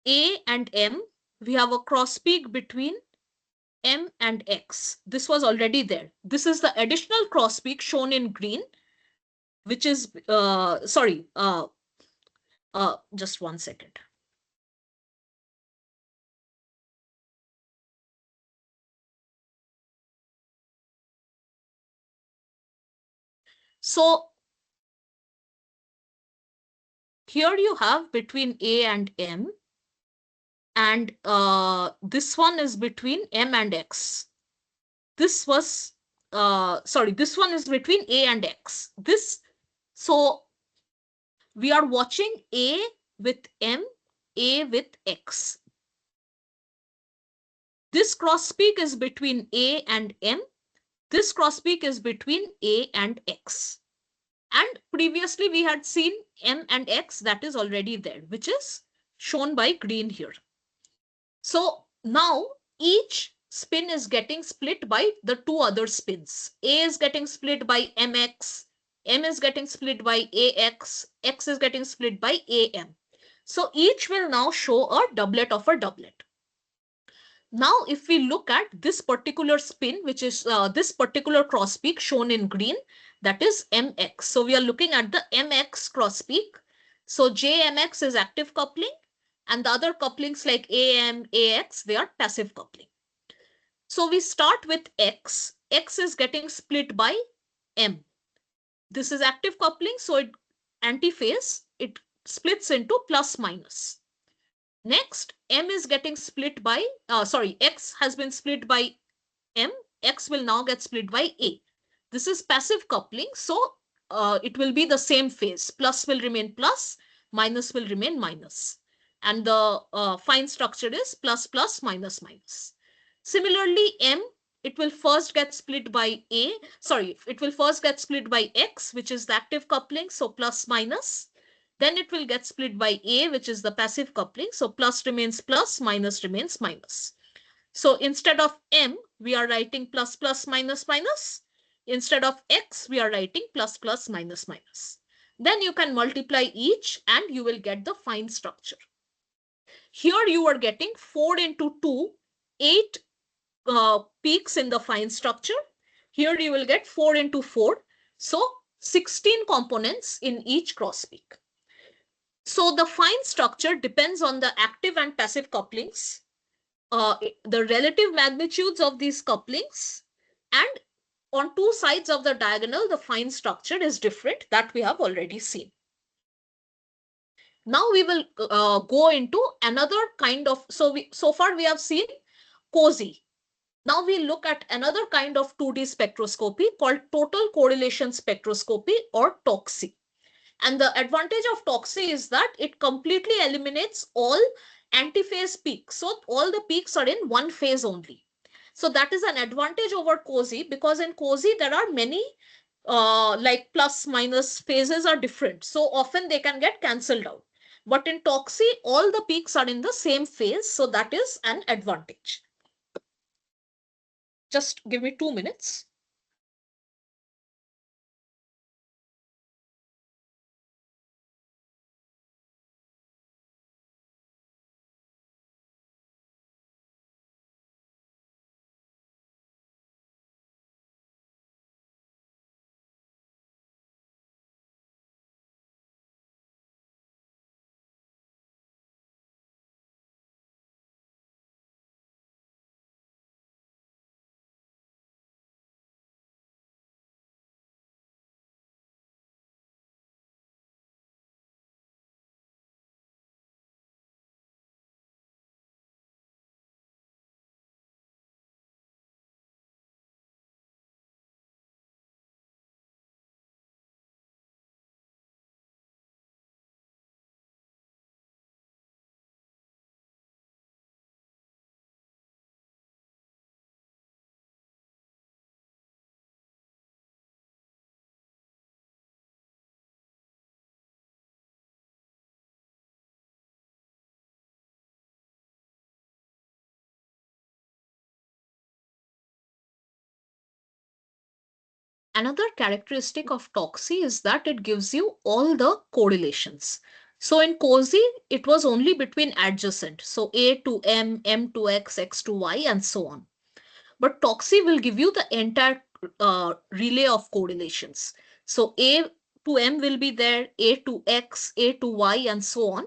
A and M. We have a cross peak between M and X. This was already there. This is the additional cross peak shown in green, which is, just 1 second. So here you have between A and M, and this one is between M and X. This was, this one is between A and X. So we are watching A with M, A with X. This cross peak is between A and M. This cross peak is between A and X. And previously we had seen M and X, that is already there, which is shown by green here. So now each spin is getting split by the two other spins. A is getting split by MX, M is getting split by AX, X is getting split by AM. So each will now show a doublet of a doublet. Now, if we look at this particular spin, which is this particular cross peak shown in green, that is MX. So we are looking at the MX cross peak. So JMX is active coupling, and the other couplings like AM, AX, they are passive coupling. So we start with X. X is getting split by M. This is active coupling, so it antiphase, it splits into plus minus. Next, M is getting split by, X has been split by M, X will now get split by A. This is passive coupling, so it will be the same phase. Plus will remain plus, minus will remain minus. And the fine structure is plus, plus, minus, minus. Similarly, M, it will first get split by it will first get split by X, which is the active coupling, so plus, minus. Then it will get split by A, which is the passive coupling. So plus remains plus, minus remains minus. So instead of M, we are writing plus, plus, minus, minus. Instead of X, we are writing plus, plus, minus, minus. Then you can multiply each and you will get the fine structure. Here you are getting 4 into 2, 8 peaks in the fine structure. Here you will get 4 into 4. So 16 components in each cross peak. So the fine structure depends on the active and passive couplings, the relative magnitudes of these couplings, and on two sides of the diagonal, the fine structure is different, that we have already seen. Now we will go into another kind of, so far we have seen COSY. Now we look at another kind of 2D spectroscopy called total correlation spectroscopy, or TOCSY. And the advantage of TOCSY is that it completely eliminates all antiphase peaks. So all the peaks are in one phase only. So that is an advantage over COSY, because in COSY there are many like plus minus phases are different. So often they can get cancelled out. But in TOCSY, all the peaks are in the same phase. So that is an advantage. Just give me 2 minutes. Another characteristic of TOXI is that it gives you all the correlations. So in COSY, it was only between adjacent. So A to M, M to X, X to Y, and so on. But TOXI will give you the entire relay of correlations. So A to M will be there, A to X, A to Y, and so on.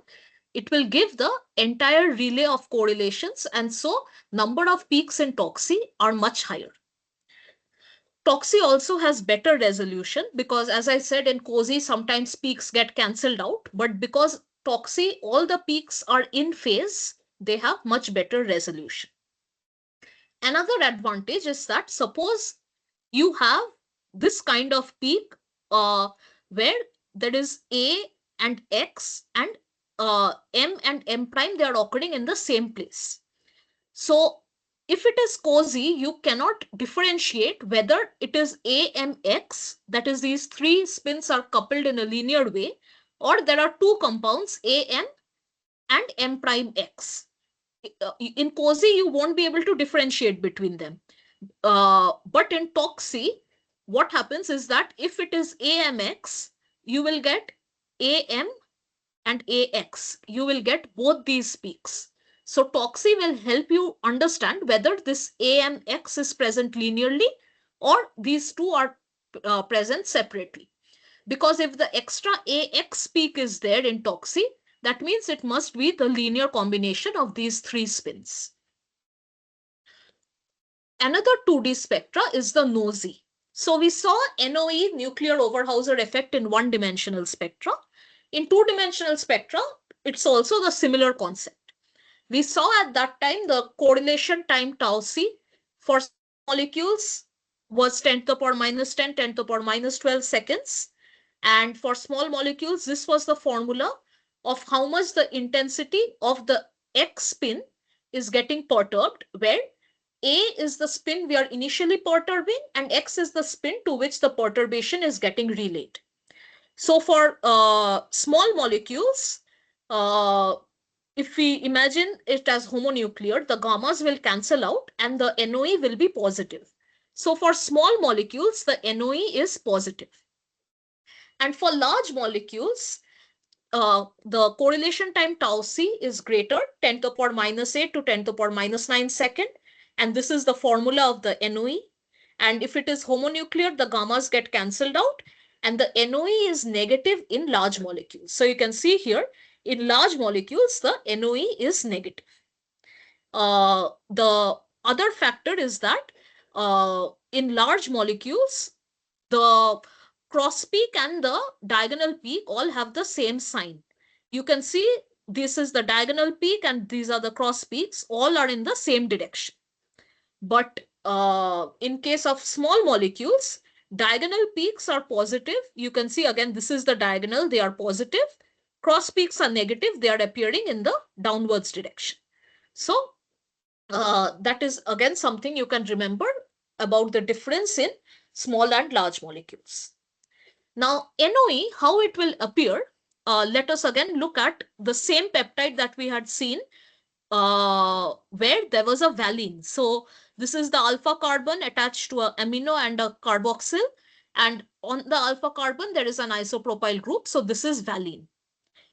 It will give the entire relay of correlations, and so number of peaks in TOXI are much higher. TOXI also has better resolution because, as I said, in COSY, sometimes peaks get cancelled out. But because TOXI, all the peaks are in phase, they have much better resolution. Another advantage is that suppose you have this kind of peak where there is A and X and M and M prime, they are occurring in the same place. So if it is COSY, you cannot differentiate whether it is AMX, that is these three spins are coupled in a linear way, or there are two compounds AM and M prime X. In COSY, you won't be able to differentiate between them. But in TOXI, what happens is that if it is AMX, you will get AM and AX. You will get both these peaks. So TOXI will help you understand whether this AMX is present linearly or these two are present separately. Because if the extra AX peak is there in TOXI, that means it must be the linear combination of these three spins. Another 2D spectra is the NOESY. So we saw NOE, nuclear Overhauser effect, in one-dimensional spectra. In two-dimensional spectra, it's also the similar concept. We saw at that time the correlation time tau c for molecules was 10 to the power minus 10, 10 to the power minus 12 seconds. And for small molecules, this was the formula of how much the intensity of the X spin is getting perturbed, where A is the spin we are initially perturbing and X is the spin to which the perturbation is getting relayed. So for small molecules, if we imagine it as homonuclear, the gammas will cancel out and the NOE will be positive. So for small molecules, the NOE is positive. And for large molecules, the correlation time tau c is greater, 10 to the power minus 8 to 10 to the power minus 9 second. And this is the formula of the NOE. And if it is homonuclear, the gammas get cancelled out and the NOE is negative in large molecules. So you can see here, in large molecules, the NOE is negative. The other factor is that in large molecules, the cross peak and the diagonal peak all have the same sign. You can see this is the diagonal peak and these are the cross peaks, all are in the same direction. But in case of small molecules, diagonal peaks are positive. You can see again, this is the diagonal, they are positive. Cross peaks are negative, they are appearing in the downwards direction. So that is again something you can remember about the difference in small and large molecules. Now, NOE, how it will appear, let us again look at the same peptide that we had seen where there was a valine. So this is the alpha carbon attached to an amino and a carboxyl. And on the alpha carbon, there is an isopropyl group. So this is valine.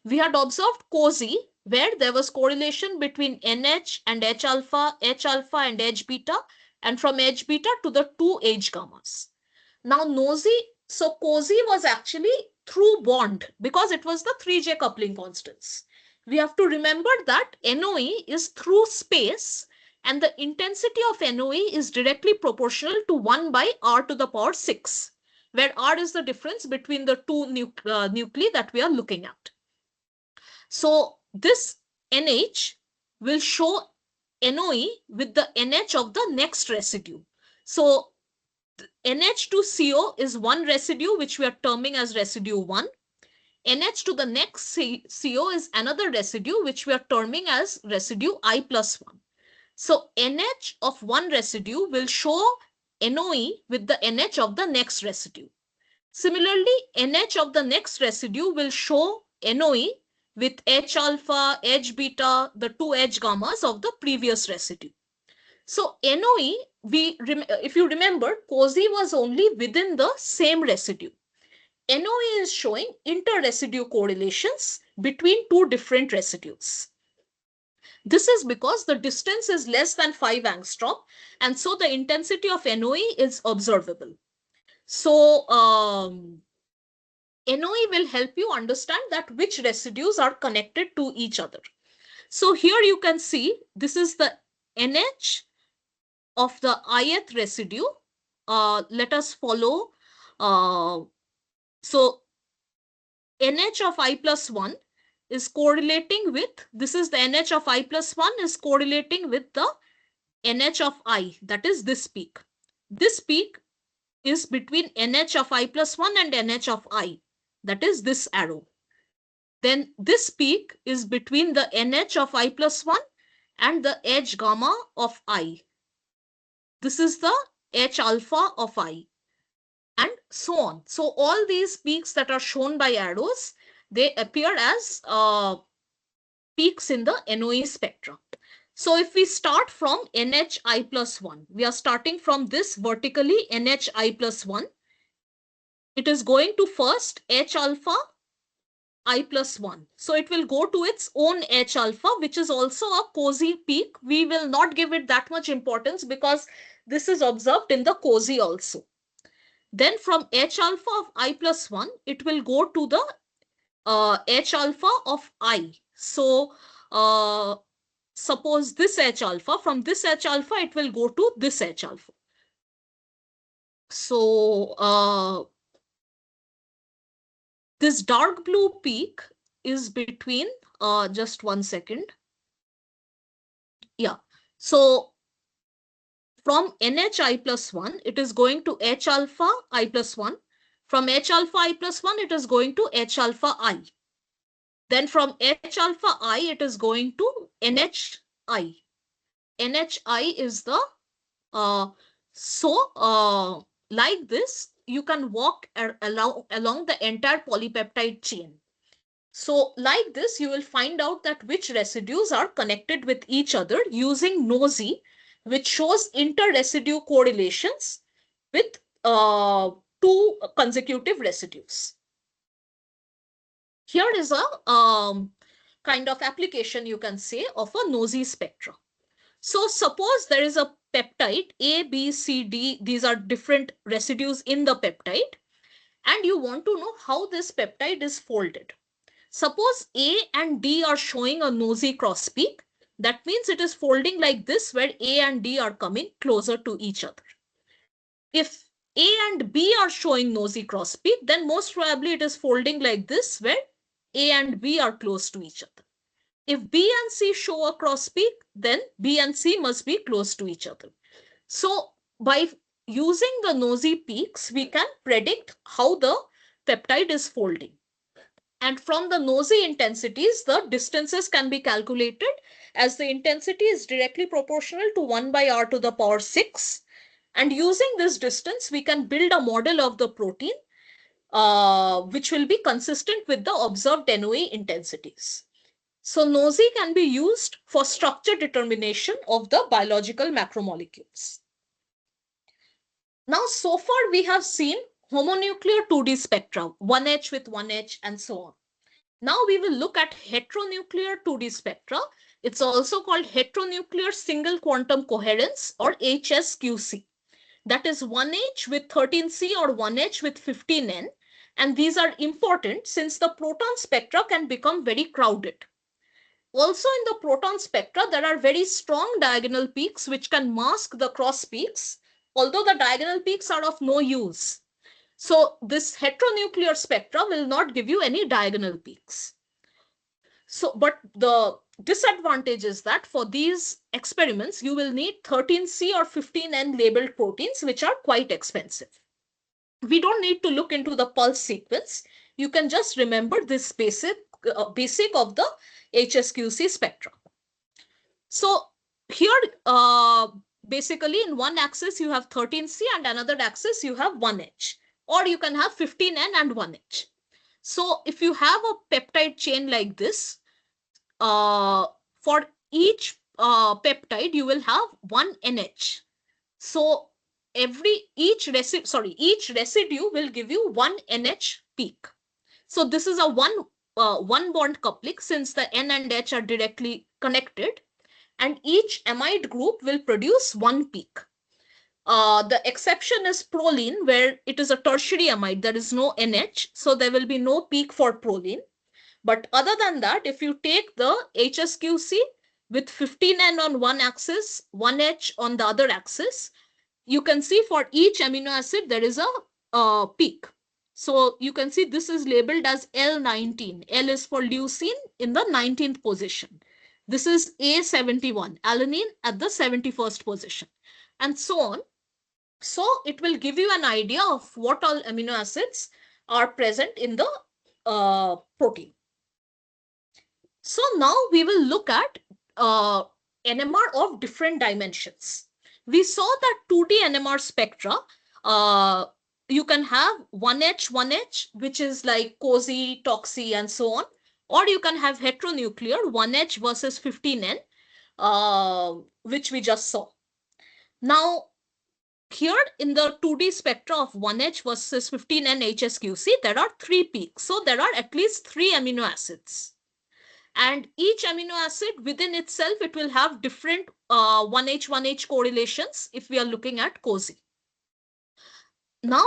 We had observed COSY, where there was correlation between NH and H alpha and H beta, and from H beta to the two H gammas. Now, NOESY, so COSY was actually through bond because it was the 3J coupling constants. We have to remember that NOE is through space and the intensity of NOE is directly proportional to 1 by R to the power 6, where R is the difference between the two nuclei that we are looking at. So this NH will show NOE with the NH of the next residue. So NH to CO is one residue which we are terming as residue 1. NH to the next CO is another residue which we are terming as residue I plus 1. So NH of one residue will show NOE with the NH of the next residue. Similarly, NH of the next residue will show NOE with H alpha, H beta, the two H gammas of the previous residue. So NOE, if you remember, COSY was only within the same residue. NOE is showing inter-residue correlations between two different residues. This is because the distance is less than 5 angstrom, and so the intensity of NOE is observable. So NOE will help you understand that which residues are connected to each other. So here you can see this is the NH of the ith residue. Let us follow. So NH of I plus 1 is correlating with, this is the NH of I plus 1 is correlating with the NH of I, that is this peak. This peak is between NH of I plus 1 and NH of I, that is this arrow. Then this peak is between the NH of I plus 1 and the H gamma of I. This is the H alpha of I, and so on. So all these peaks that are shown by arrows, they appear as peaks in the NOE spectra. So if we start from NHI plus 1, we are starting from this vertically NHI plus 1. It is going to first H alpha I plus 1. So it will go to its own H alpha, which is also a COSY peak. We will not give it that much importance because this is observed in the COSY also. Then from H alpha of I plus 1, it will go to the H alpha of I. So suppose this H alpha, from this H alpha, it will go to this H alpha. So this dark blue peak is between, just 1 second. Yeah. So from NHI plus 1, it is going to H alpha I plus 1. From H alpha I plus 1, it is going to H alpha I. Then from H alpha I, it is going to NHI. NHI is the, like this, you can walk along the entire polypeptide chain. So like this, you will find out that which residues are connected with each other using NOSY, which shows inter-residue correlations with two consecutive residues. Here is a kind of application, you can say, of a NOSY spectra. So suppose there is a peptide A, B, C, D. These are different residues in the peptide, and you want to know how this peptide is folded. Suppose A and D are showing a NOSY cross peak. That means it is folding like this, where A and D are coming closer to each other. If A and B are showing NOSY cross peak, then most probably it is folding like this, where A and B are close to each other. If B and C show a cross peak, then B and C must be close to each other. So by using the NOSY peaks, we can predict how the peptide is folding. And from the NOSY intensities, the distances can be calculated, as the intensity is directly proportional to 1 by r to the power 6. And using this distance, we can build a model of the protein, which will be consistent with the observed NOE intensities. So NOSY can be used for structure determination of the biological macromolecules. Now, so far we have seen homonuclear 2D spectra, 1H with 1H and so on. Now we will look at heteronuclear 2D spectra. It's also called heteronuclear single quantum coherence, or HSQC. That is 1H with 13C or 1H with 15N. And these are important since the proton spectra can become very crowded. Also in the proton spectra, there are very strong diagonal peaks which can mask the cross peaks, although the diagonal peaks are of no use. So this heteronuclear spectra will not give you any diagonal peaks. So, but the disadvantage is that for these experiments, you will need 13C or 15N labeled proteins, which are quite expensive. We don't need to look into the pulse sequence. You can just remember this basic of the HSQC spectra. So here, basically in one axis you have 13C and another axis you have 1H, or you can have 15N and 1H. So if you have a peptide chain like this, for each peptide you will have one NH. So each residue will give you one NH peak. So this is a one bond coupling, since the N and H are directly connected, and each amide group will produce one peak. The exception is proline, where it is a tertiary amide. There is no NH, so there will be no peak for proline. But other than that, if you take the HSQC with 15N on one axis, 1H on the other axis, you can see for each amino acid there is a peak. So you can see this is labeled as L19. L is for leucine in the 19th position. This is A71, alanine at the 71st position, and so on. So it will give you an idea of what all amino acids are present in the protein. So now we will look at NMR of different dimensions. We saw that 2D NMR spectra, you can have 1H, 1H, which is like COSY, TOXY, and so on. Or you can have heteronuclear, 1H versus 15N, which we just saw. Now, here in the 2D spectra of 1H versus 15N HSQC, there are 3 peaks. So there are at least 3 amino acids. And each amino acid within itself, it will have different 1H, 1H correlations if we are looking at COSY. Now,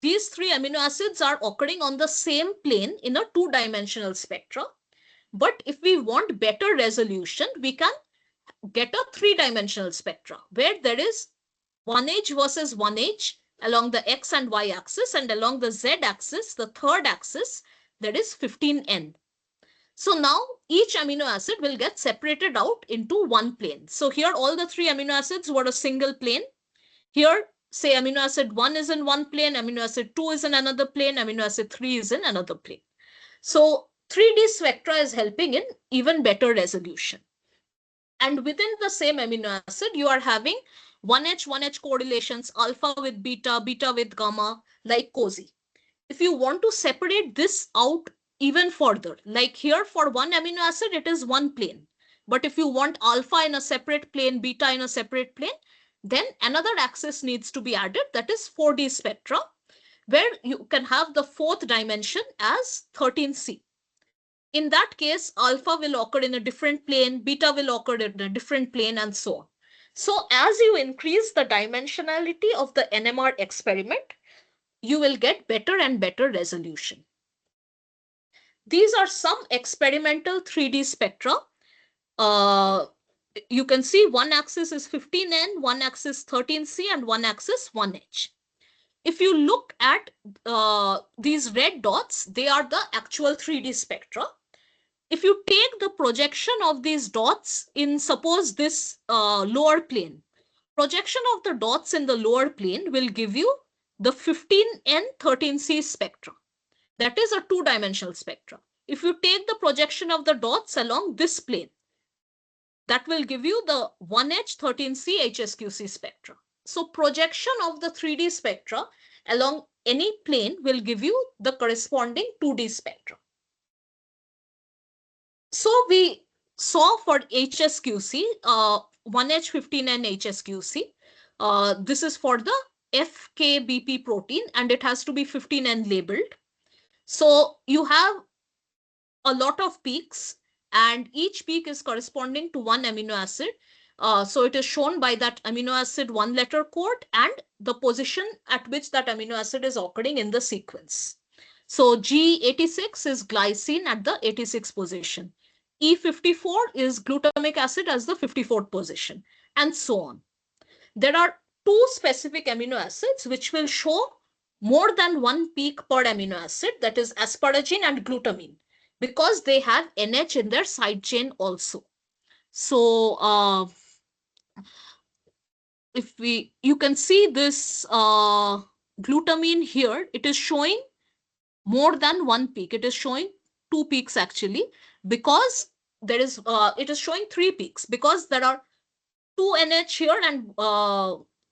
these 3 amino acids are occurring on the same plane in a 2-dimensional spectra. But if we want better resolution, we can get a 3-dimensional spectra where there is 1H versus 1H along the X and Y axis, and along the Z axis, the third axis, there is 15N. So now each amino acid will get separated out into one plane. So here all the 3 amino acids were a single plane. Here, say amino acid 1 is in one plane, amino acid 2 is in another plane, amino acid 3 is in another plane. So 3D spectra is helping in even better resolution. And within the same amino acid, you are having 1H, 1H correlations, alpha with beta, beta with gamma, like COSY. If you want to separate this out even further, like here for one amino acid, it is one plane. But if you want alpha in a separate plane, beta in a separate plane, then another axis needs to be added, that is 4D spectra, where you can have the 4th dimension as 13C. In that case, alpha will occur in a different plane, beta will occur in a different plane, and so on. So as you increase the dimensionality of the NMR experiment, you will get better and better resolution. These are some experimental 3D spectra. You can see one axis is 15N, one axis 13C, and one axis 1H. If you look at these red dots, they are the actual 3D spectra. If you take the projection of these dots in, suppose, this lower plane, projection of the dots in the lower plane will give you the 15N 13C spectra. That is a 2-dimensional spectra. If you take the projection of the dots along this plane, that will give you the 1H 13C HSQC spectra. So projection of the 3D spectra along any plane will give you the corresponding 2D spectra. So we saw for HSQC, 1H15 and HSQC. This is for the FKBP protein, and it has to be 15N labeled. So you have a lot of peaks, and each peak is corresponding to one amino acid. So it is shown by that amino acid 1-letter code and the position at which that amino acid is occurring in the sequence. So G86 is glycine at the 86th position. E54 is glutamic acid as the 54th position, and so on. There are 2 specific amino acids which will show more than one peak per amino acid, that is asparagine and glutamine, because they have NH in their side chain also. So if you can see this glutamine here, it is showing more than one peak. It is showing 2 peaks actually, because there is it is showing 3 peaks because there are 2 NH here, and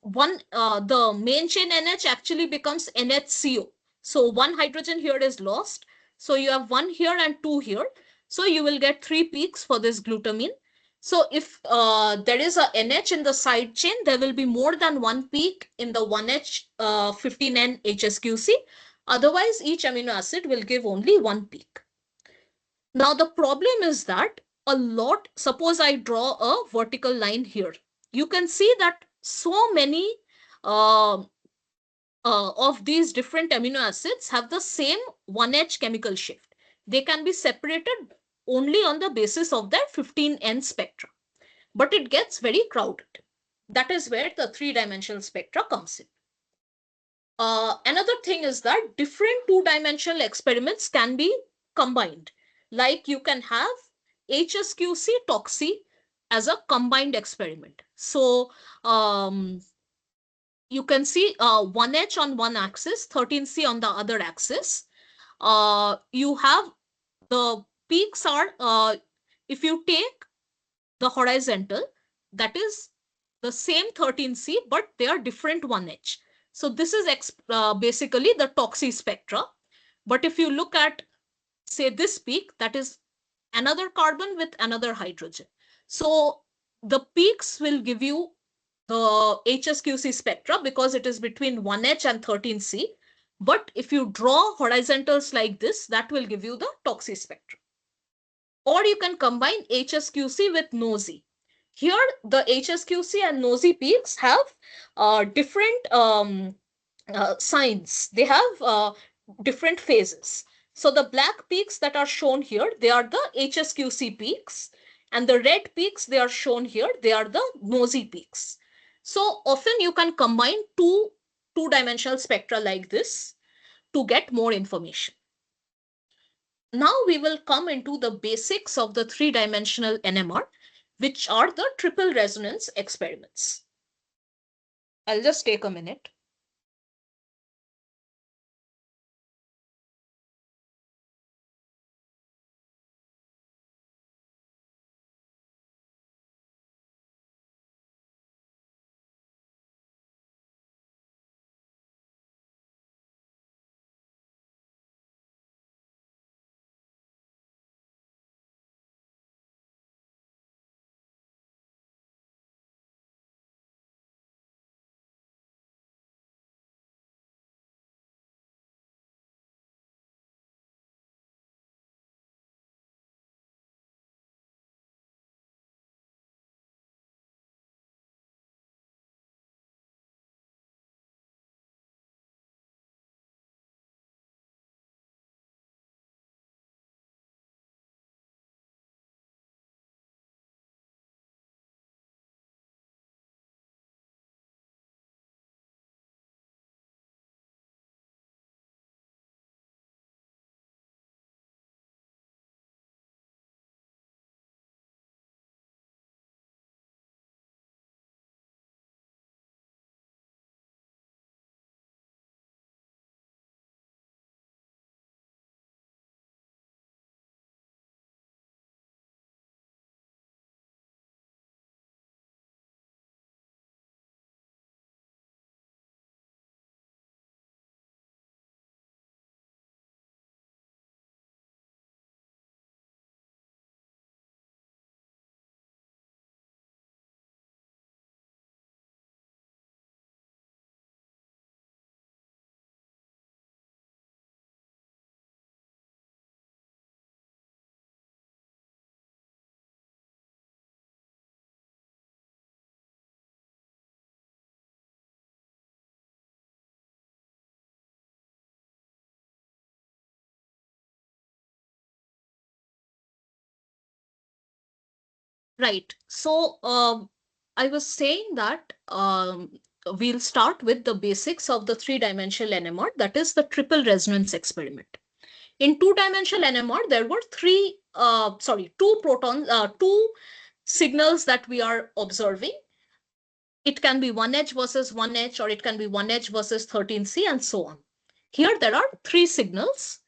the main chain NH actually becomes NHCO. So one hydrogen here is lost. So you have 1 here and 2 here. So you will get 3 peaks for this glutamine. So if there is a NH in the side chain, there will be more than one peak in the 1H 15N HSQC. Otherwise, each amino acid will give only one peak. Now, the problem is that suppose I draw a vertical line here. You can see that so many uh, of these different amino acids have the same 1H chemical shift. They can be separated only on the basis of their 15N spectra, but it gets very crowded. That is where the three-dimensional spectra comes in. Another thing is that different two-dimensional experiments can be combined. Like you can have HSQC toxi as a combined experiment. So you can see 1H on one axis, 13C on the other axis. You have the peaks are, if you take the horizontal, that is the same 13C, but they are different 1H. So this is basically the toxi spectra. But if you look at, say, this peak, that is another carbon with another hydrogen. So the peaks will give you the HSQC spectra because it is between 1H and 13C. But if you draw horizontals like this, that will give you the toxi spectra. Or you can combine HSQC with NOSI. Here, the HSQC and NOSI peaks have different signs. They have different phases. So the black peaks that are shown here, they are the HSQC peaks. And the red peaks they are shown here, they are the NOSI peaks. So often you can combine two-dimensional spectra like this to get more information. Now we will come into the basics of the three-dimensional NMR, which are the triple resonance experiments. I'll just take a minute. Right. So I was saying that we'll start with the basics of the three-dimensional NMR, that is the triple resonance experiment. In two-dimensional NMR, there were two signals that we are observing. It can be 1H versus 1H, or it can be 1H versus 13C, and so on. Here, there are three signals.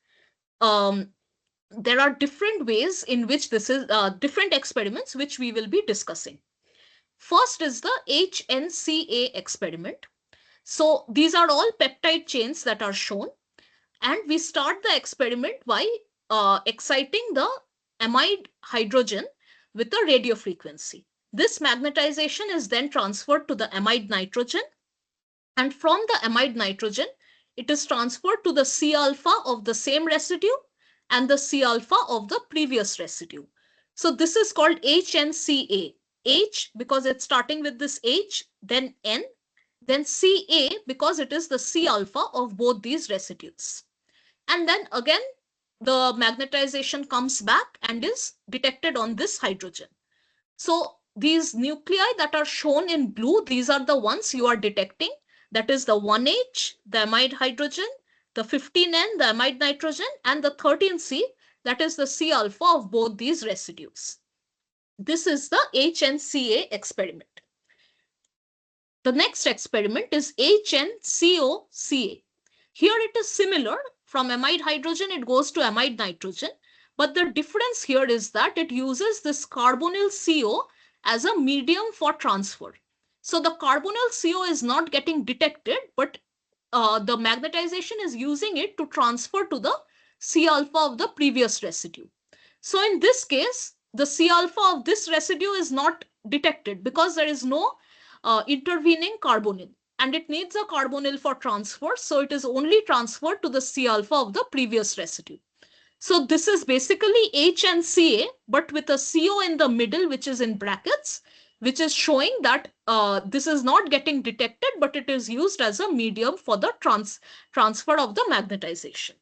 There are different ways in which this is different experiments which we will be discussing. First is the HNCA experiment. So these are all peptide chains that are shown, and we start the experiment by exciting the amide hydrogen with a radio frequency. This magnetization is then transferred to the amide nitrogen, and from the amide nitrogen, it is transferred to the C alpha of the same residue and the C alpha of the previous residue. So this is called HNCA. H because it's starting with this H, then N, then Ca because it is the C alpha of both these residues. And then again, the magnetization comes back and is detected on this hydrogen. So these nuclei that are shown in blue, these are the ones you are detecting. That is the 1H, the amide hydrogen, the 15N, the amide nitrogen, and the 13C, that is the C alpha of both these residues. This is the HNCA experiment. The next experiment is HNCOCA. Here it is similar. From amide hydrogen, it goes to amide nitrogen. But the difference here is that it uses this carbonyl CO as a medium for transfer. So the carbonyl CO is not getting detected, but the magnetization is using it to transfer to the C alpha of the previous residue. So in this case, the C alpha of this residue is not detected because there is no intervening carbonyl, and it needs a carbonyl for transfer. So it is only transferred to the C alpha of the previous residue. So this is basically H and Ca, but with a CO in the middle, which is in brackets, which is showing that this is not getting detected, but it is used as a medium for the transfer of the magnetization.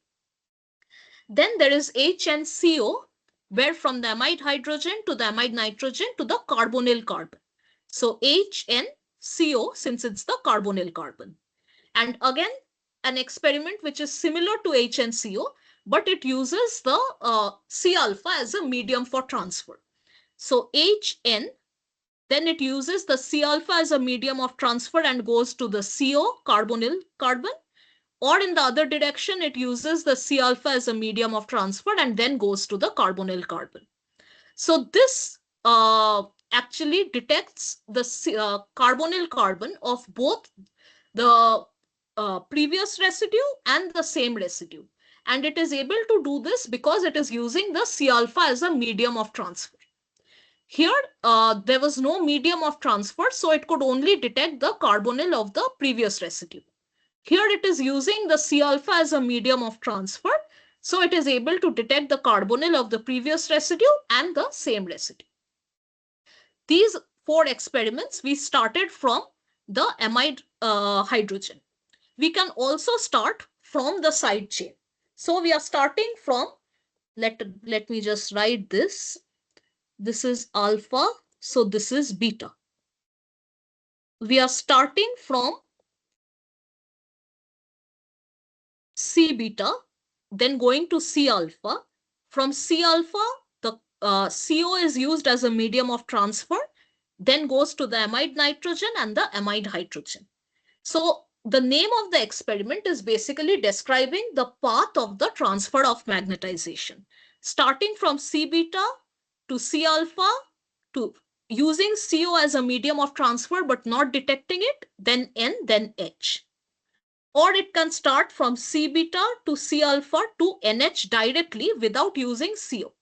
Then there is HNCO, where from the amide hydrogen to the amide nitrogen to the carbonyl carbon. So HNCO, since it's the carbonyl carbon. And again, an experiment which is similar to HNCO, but it uses the C alpha as a medium for transfer. So HN, then it uses the C alpha as a medium of transfer and goes to the CO, carbonyl carbon. Or in the other direction, it uses the C alpha as a medium of transfer and then goes to the carbonyl carbon. So this actually detects the carbonyl carbon of both the previous residue and the same residue. And it is able to do this because it is using the C alpha as a medium of transfer. Here, there was no medium of transfer, so it could only detect the carbonyl of the previous residue. Here it is using the C alpha as a medium of transfer, so it is able to detect the carbonyl of the previous residue and the same residue. These 4 experiments we started from the amide hydrogen. We can also start from the side chain. So we are starting from, let me just write this. This is alpha, so this is beta. We are starting from C beta, then going to C alpha. From C alpha, the CO is used as a medium of transfer, then goes to the amide nitrogen and the amide hydrogen. So the name of the experiment is basically describing the path of the transfer of magnetization, starting from C beta to C alpha to using CO as a medium of transfer but not detecting it, then N, then H. Or it can start from C beta to C alpha to NH directly without using CO.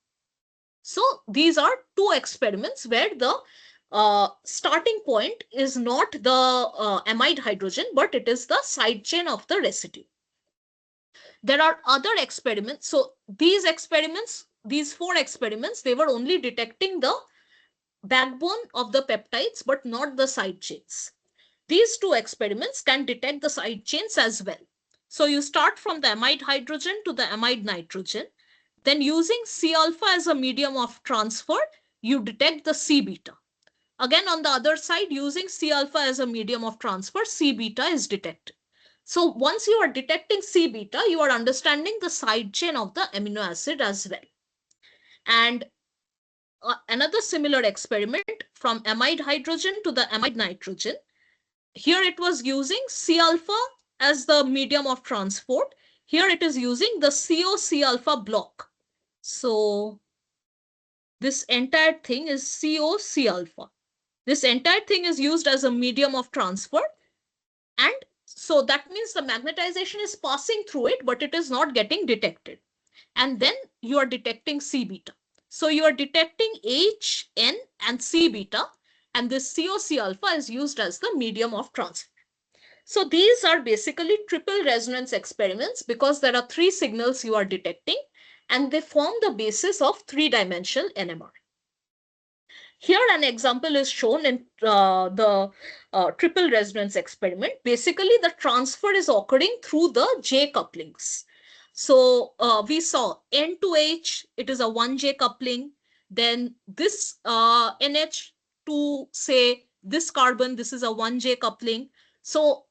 So these are 2 experiments where the starting point is not the amide hydrogen, but it is the side chain of the residue. There are other experiments. So these experiments, these 4 experiments, they were only detecting the backbone of the peptides, but not the side chains. These 2 experiments can detect the side chains as well. So you start from the amide hydrogen to the amide nitrogen. Then using C alpha as a medium of transfer, you detect the C beta. Again, on the other side, using C alpha as a medium of transfer, C beta is detected. So once you are detecting C beta, you are understanding the side chain of the amino acid as well. And another similar experiment from amide hydrogen to the amide nitrogen. Here it was using C alpha as the medium of transport. Here it is using the CO-C alpha block. So this entire thing is CO-C alpha. This entire thing is used as a medium of transfer. And so that means the magnetization is passing through it, but it is not getting detected. And then you are detecting C beta. So you are detecting H, N, and C beta, and this COC alpha is used as the medium of transfer. So these are basically triple resonance experiments because there are three signals you are detecting and they form the basis of three-dimensional NMR. Here an example is shown in the triple resonance experiment. Basically, the transfer is occurring through the J couplings. So we saw N to H, it is a 1J coupling. Then this NH to say this carbon, this is a 1J coupling. So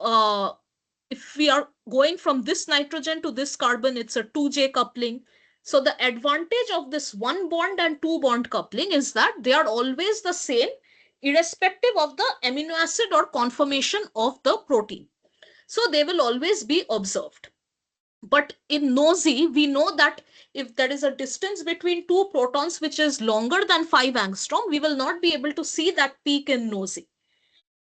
if we are going from this nitrogen to this carbon, it's a 2J coupling. So the advantage of this one bond and two bond coupling is that they are always the same, irrespective of the amino acid or conformation of the protein. So they will always be observed. But in NOESY, we know that if there is a distance between two protons which is longer than 5 angstrom, we will not be able to see that peak in NOESY.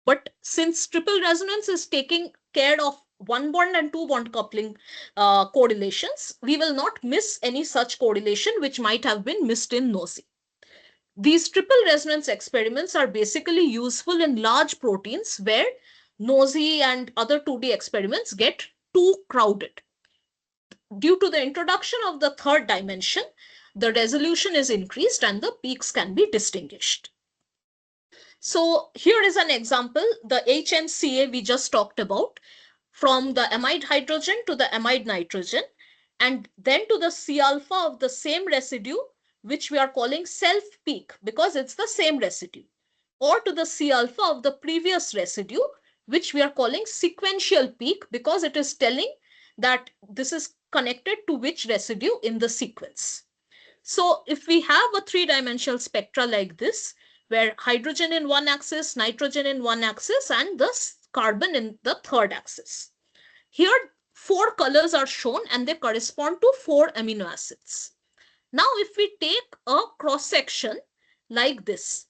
But since triple resonance is taking care of one bond and two bond coupling correlations, we will not miss any such correlation which might have been missed in NOESY. These triple resonance experiments are basically useful in large proteins where NOESY and other 2D experiments get too crowded. Due to the introduction of the third dimension, the resolution is increased and the peaks can be distinguished. So here is an example, the HNCA we just talked about, from the amide hydrogen to the amide nitrogen, and then to the C alpha of the same residue, which we are calling self peak because it's the same residue, or to the C alpha of the previous residue, which we are calling sequential peak because it is telling that this is connected to which residue in the sequence. So if we have a three-dimensional spectra like this, where hydrogen in one axis, nitrogen in one axis, and the carbon in the third axis. Here, 4 colors are shown and they correspond to 4 amino acids. Now, if we take a cross-section like this,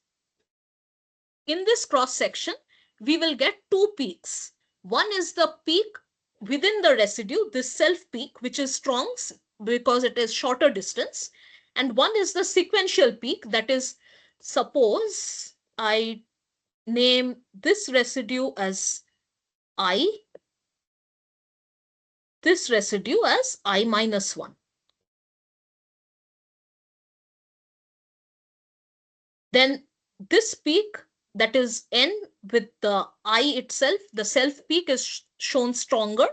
in this cross-section, we will get 2 peaks. One is the peak within the residue, this self peak, which is strong because it is shorter distance. And one is the sequential peak, that is, suppose I name this residue as I, this residue as I minus 1. Then this peak, that is N with the I itself, the self peak is shown stronger,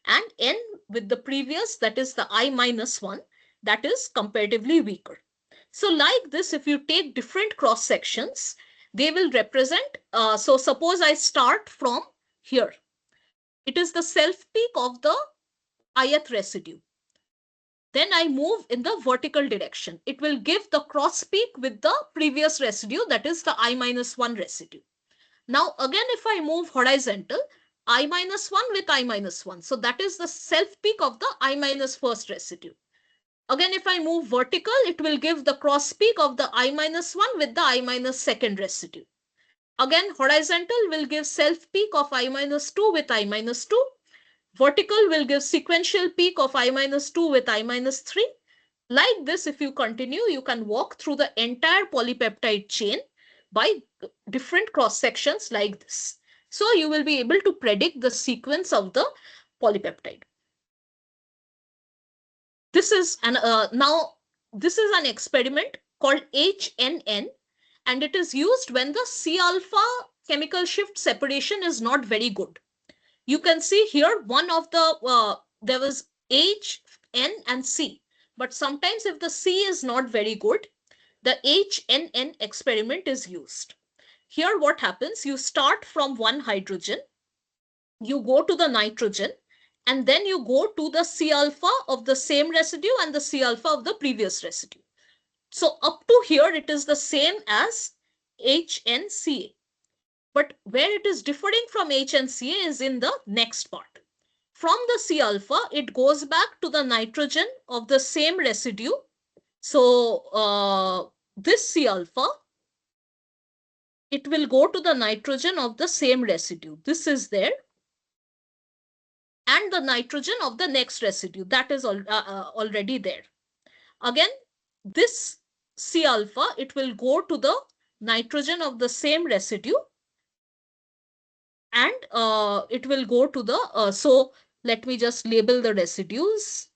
and N with the previous, that is the I minus 1, that is comparatively weaker. So like this, if you take different cross sections, they will represent, so suppose I start from here. It is the self peak of the ith residue. Then I move in the vertical direction. It will give the cross peak with the previous residue, that is the I minus 1 residue. Now again, if I move horizontal, I minus 1 with I minus 1. So that is the self peak of the I minus first residue. Again, if I move vertical, it will give the cross peak of the I minus 1 with the I minus second residue. Again, horizontal will give self peak of I minus 2 with I minus 2. Vertical will give sequential peak of I minus 2 with I minus 3. Like this, if you continue, you can walk through the entire polypeptide chain by different cross sections like this. So you will be able to predict the sequence of the polypeptide. This is this is an experiment called HNN, and it is used when the C alpha chemical shift separation is not very good. You can see here one of the there was H, N, and C. But sometimes if the C is not very good, the HNN experiment is used. Here what happens, you start from one hydrogen, you go to the nitrogen, and then you go to the C alpha of the same residue and the C alpha of the previous residue. So up to here, it is the same as HNCA. But where it is differing from HNCA is in the next part. From the C alpha, it goes back to the nitrogen of the same residue. So this C alpha, it will go to the nitrogen of the same residue. This is there. And the nitrogen of the next residue, that is already there. Again, this C alpha, it will go to the nitrogen of the same residue, and it will go to the, so let me just label the residues.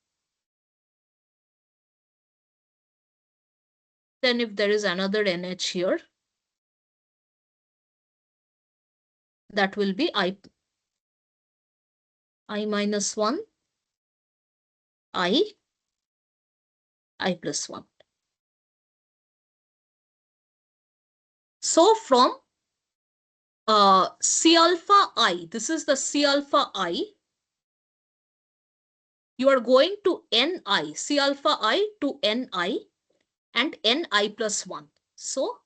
Then if there is another NH here, that will be I minus 1, I plus 1. So from C alpha I, this is the C alpha I, you are going to Ni, C alpha I to Ni and Ni plus 1. So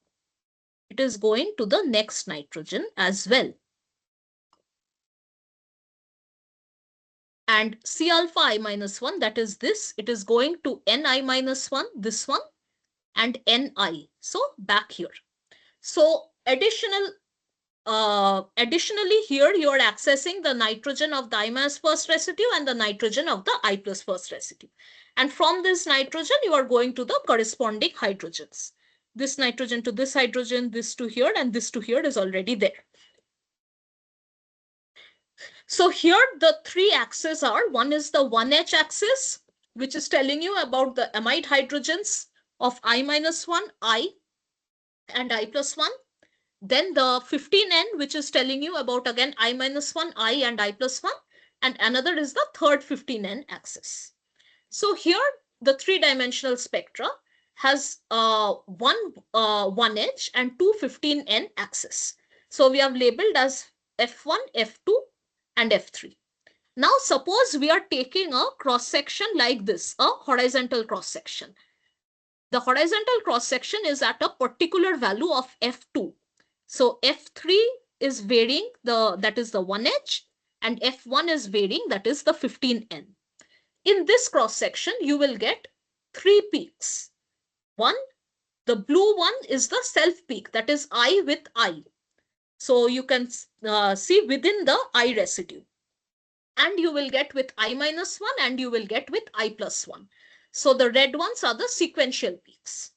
it is going to the next nitrogen as well. And C alpha I minus 1, that is this, it is going to Ni minus 1, this one, and Ni. So back here. So additionally here you are accessing the nitrogen of the I minus first residue and the nitrogen of the I plus first residue. And from this nitrogen, you are going to the corresponding hydrogens. This nitrogen to this hydrogen, this to here, and this to here is already there. So here the three axes are, one is the 1H axis, which is telling you about the amide hydrogens of I minus 1, I and I plus 1. Then the 15N, which is telling you about again I minus 1, I and I plus 1. And another is the third 15N axis. So here the three-dimensional spectra has one 1H and two 15N axis. So we have labeled as F1, F2 and F3. Now suppose we are taking a cross section like this, a horizontal cross section. The horizontal cross section is at a particular value of F2. So F3 is varying, that is the 1H, and F1 is varying, that is the 15N. In this cross section, you will get three peaks. One, the blue one is the self peak, that is I with I. So you can see within the I residue. And you will get with I minus 1 and you will get with I plus 1. So the red ones are the sequential peaks.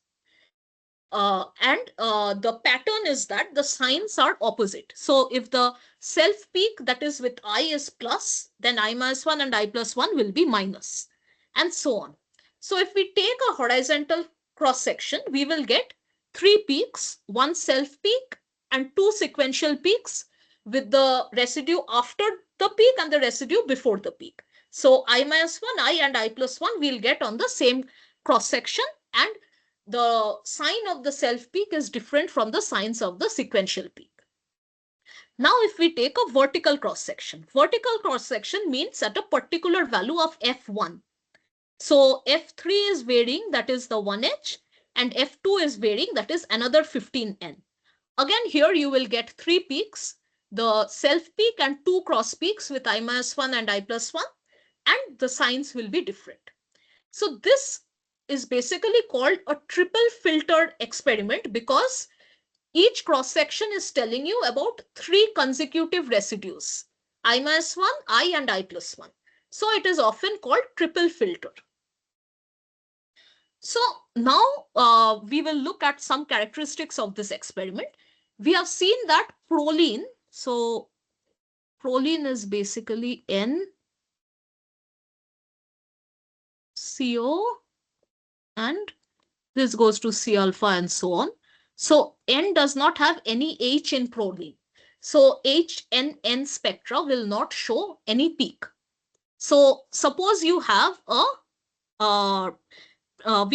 The pattern is that the signs are opposite. So if the self peak, that is with I, is plus, then I minus 1 and I plus 1 will be minus, and so on. So if we take a horizontal cross section, we will get three peaks, one self peak and two sequential peaks with the residue after the peak and the residue before the peak. So I minus 1, I and I plus 1 we'll get on the same cross section, and the sign of the self peak is different from the signs of the sequential peak. Now, if we take a vertical cross section means at a particular value of F1. So F3 is varying, that is the 1H, and F2 is varying, that is another 15N. Again, here you will get three peaks, the self peak and two cross peaks with I minus 1 and I plus 1, and the signs will be different. So this is basically called a triple filtered experiment because each cross section is telling you about three consecutive residues, I minus 1, I and I plus 1. So it is often called triple filter. So now we will look at some characteristics of this experiment. We have seen that proline, so proline is basically NCO, and this goes to C alpha and so on. So N does not have any H in proline. So HNN spectra will not show any peak. So suppose you have we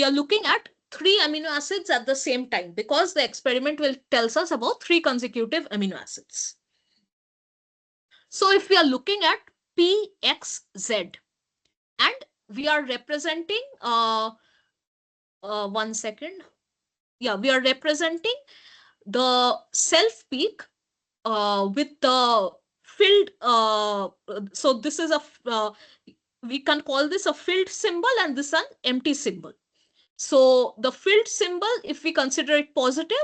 are looking at three amino acids at the same time because the experiment will tells us about three consecutive amino acids. So if we are looking at PXZ and we are representing, one second. Yeah, we are representing the self peak with the filled, so this is we can call this a filled symbol and this an empty symbol. So the filled symbol, if we consider it positive,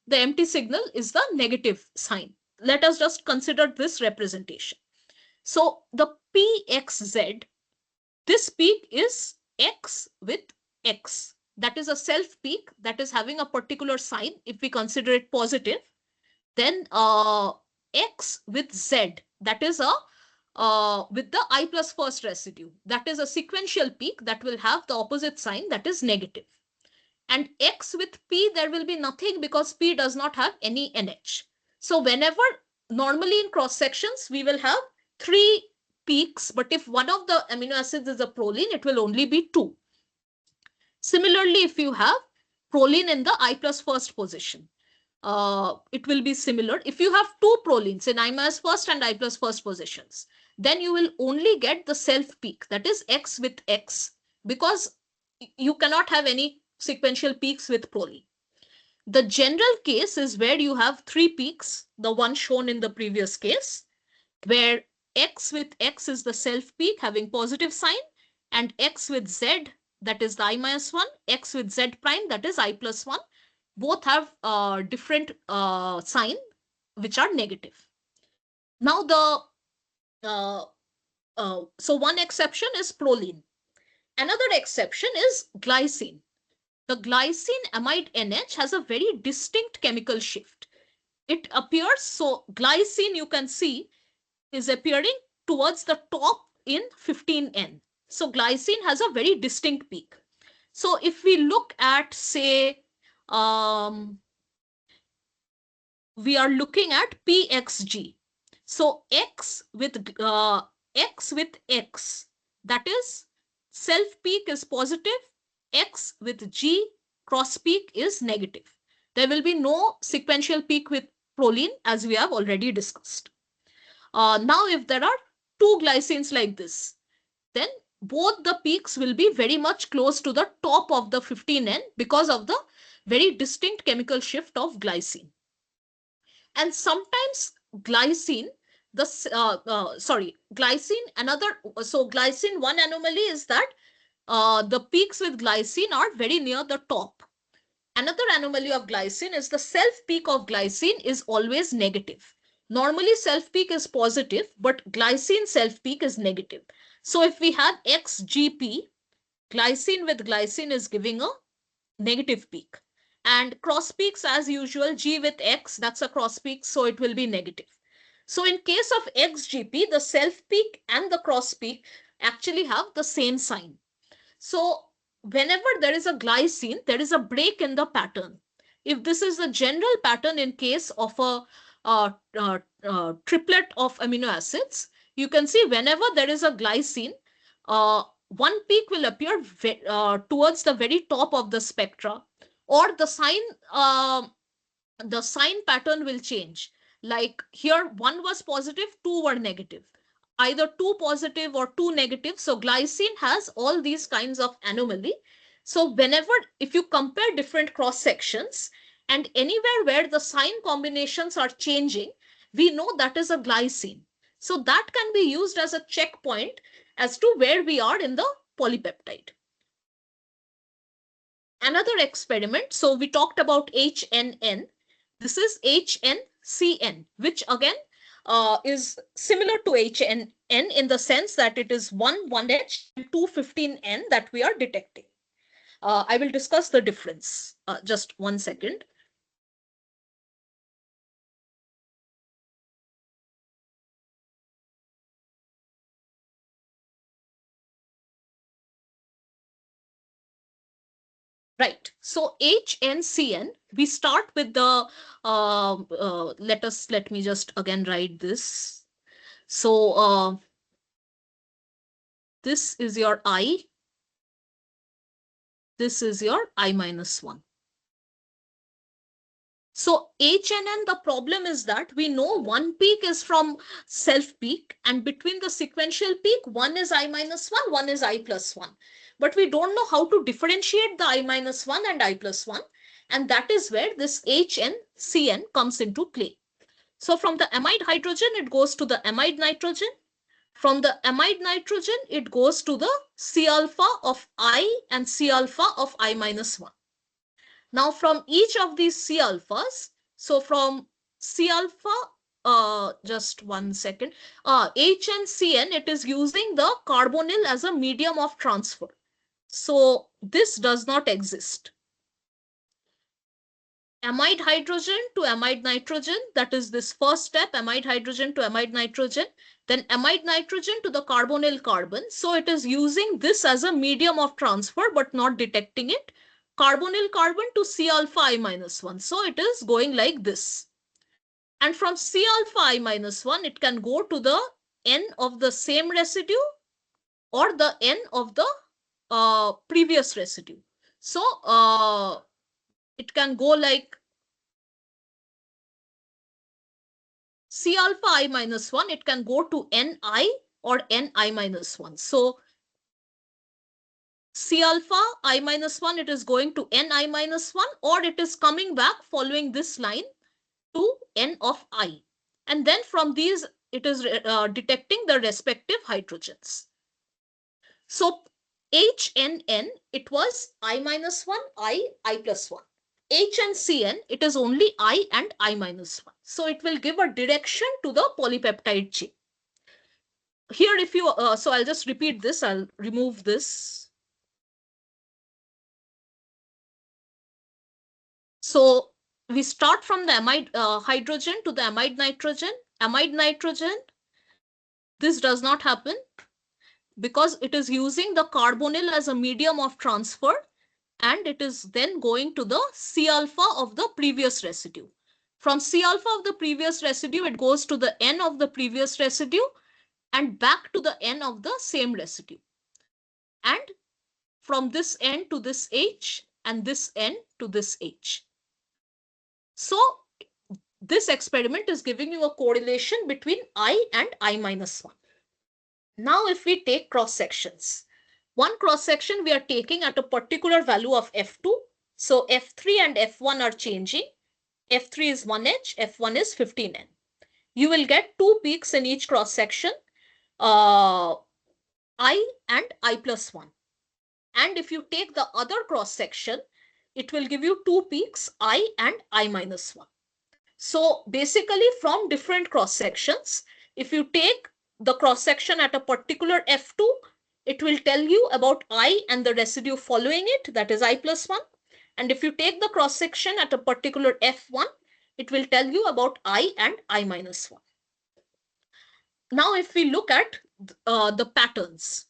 the empty signal is the negative sign. Let us just consider this representation. So the PXZ, this peak is X with X. that is a self peak that is having a particular sign, if we consider it positive, then X with Z, that is a with the I plus first residue, that is a sequential peak that will have the opposite sign, that is negative. And X with P, there will be nothing because P does not have any NH. So whenever, normally in cross sections, we will have 3 peaks, but if one of the amino acids is a proline, it will only be 2. Similarly, if you have proline in the I plus first position, it will be similar. If you have 2 prolines in I minus first and I plus first positions, then you will only get the self peak, that is X with X, because you cannot have any sequential peaks with proline. The general case is where you have 3 peaks, the one shown in the previous case, where X with X is the self peak having positive sign, and X with Z, that is the I minus 1, X with Z prime, that is I plus 1, both have different sign which are negative. Now so one exception is proline. Another exception is glycine. The glycine amide NH has a very distinct chemical shift. It appears, so glycine you can see is appearing towards the top in 15N. So glycine has a very distinct peak. So if we look at, say, we are looking at PXG. So X with X, that is self peak is positive, X with G cross peak is negative. There will be no sequential peak with proline, as we have already discussed. Now, if there are 2 glycines like this, then both the peaks will be very much close to the top of the 15N because of the very distinct chemical shift of glycine. And sometimes glycine, glycine, so glycine, one anomaly is that the peaks with glycine are very near the top. Another anomaly of glycine is the self peak of glycine is always negative. Normally self peak is positive, but glycine self peak is negative. So if we have XGP, glycine with glycine is giving a negative peak. And cross peaks, as usual, G with X, that's a cross peak, so it will be negative. So in case of XGP, the self peak and the cross peak actually have the same sign. So whenever there is a glycine, there is a break in the pattern. If this is the general pattern in case of a triplet of amino acids, you can see whenever there is a glycine, one peak will appear towards the very top of the spectra, or the sign pattern will change. Like here, 1 was positive, 2 were negative, either 2 positive or 2 negative. So glycine has all these kinds of anomaly. So whenever, if you compare different cross sections and anywhere where the sign combinations are changing, we know that is a glycine. So that can be used as a checkpoint as to where we are in the polypeptide. Another experiment, so we talked about HNN. This is HNCN, which again is similar to HNN in the sense that it is 1H and 215N that we are detecting. I will discuss the difference. Just 1 second. Right. So HNCN, we start with the, let me just again write this. So this is your I, this is your I minus 1. So HNN, the problem is that we know one peak is from self peak, and between the sequential peak, one is I minus 1, one is I plus 1. But we don't know how to differentiate the I minus 1 and I plus 1. And that is where this HNCN comes into play. So from the amide hydrogen, it goes to the amide nitrogen. From the amide nitrogen, it goes to the C alpha of I and C alpha of I minus 1. Now from each of these C alphas, so from C alpha, just 1 second, HNCN, it is using the carbonyl as a medium of transfer. So this does not exist. Amide hydrogen to amide nitrogen, that is this first step, amide hydrogen to amide nitrogen, then amide nitrogen to the carbonyl carbon. So it is using this as a medium of transfer but not detecting it. Carbonyl carbon to C alpha I minus 1. So it is going like this. And from C alpha I minus 1, it can go to the N of the same residue or the N of the previous residue. So it can go like C alpha I minus 1, it can go to Ni or Ni minus 1. So C alpha I minus 1, it is going to Ni minus 1, or it is coming back following this line to N of I. And then from these, it is detecting the respective hydrogens. So HNN, it was I minus 1, I plus 1. H and Cn, it is only I and I minus 1. So it will give a direction to the polypeptide chain. Here, if you, so I'll just repeat this, I'll remove this. So we start from the amide hydrogen to the amide nitrogen. Amide nitrogen, this does not happen because it is using the carbonyl as a medium of transfer, and it is then going to the C alpha of the previous residue. From C alpha of the previous residue, it goes to the N of the previous residue and back to the N of the same residue. And from this N to this H and this N to this H. So this experiment is giving you a correlation between I and I minus 1. Now if we take cross sections, one cross section we are taking at a particular value of F2. So F3 and F1 are changing. F3 is 1H, F1 is 15N. You will get two peaks in each cross section, I and I plus 1. And if you take the other cross section, it will give you two peaks, I and I minus 1. So basically from different cross sections, if you take the cross section at a particular F2, it will tell you about I and the residue following it, that is I plus 1. And if you take the cross section at a particular F1, it will tell you about I and I minus 1. Now if we look at the patterns,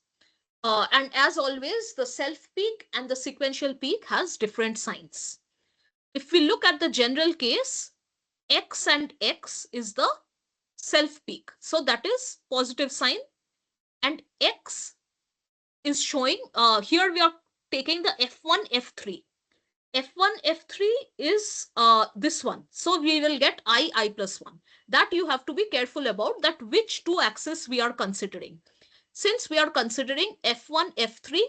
and as always, the self peak and the sequential peak has different signs. If we look at the general case, X and X is the self peak. So that is positive sign, and X is showing, here we are taking the F1, F3. F1, F3 is this one. So we will get I plus 1. That you have to be careful about, that which two axes we are considering. Since we are considering F1, F3,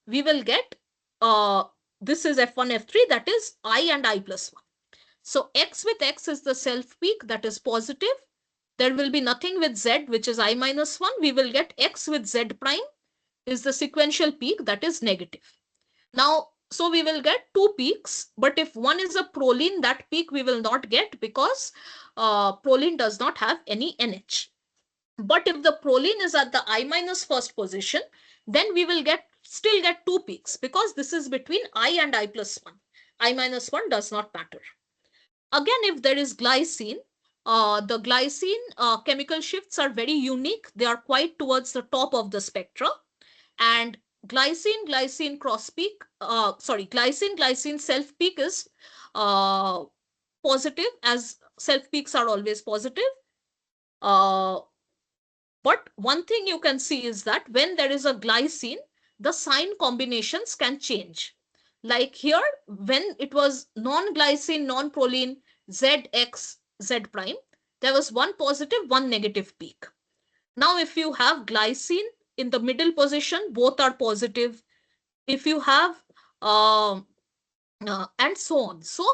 we will get, this is F1, F3, that is I and I plus 1. So X with X is the self peak, that is positive. There will be nothing with Z, which is I minus 1. We will get X with Z prime is the sequential peak, that is negative. Now, so we will get two peaks, but if one is a proline, that peak we will not get because proline does not have any NH. But if the proline is at the I minus first position, then we will still get two peaks because this is between I and I plus 1. I minus 1 does not matter. Again, if there is glycine, the glycine chemical shifts are very unique. They are quite towards the top of the spectra. And glycine cross peak, glycine self peak is positive, as self peaks are always positive. But one thing you can see is that when there is a glycine, the sign combinations can change. Like here, when it was non-glycine, non-proline, ZX, Z prime, there was one positive, one negative peak. Now, if you have glycine in the middle position, both are positive. If you have and so on. So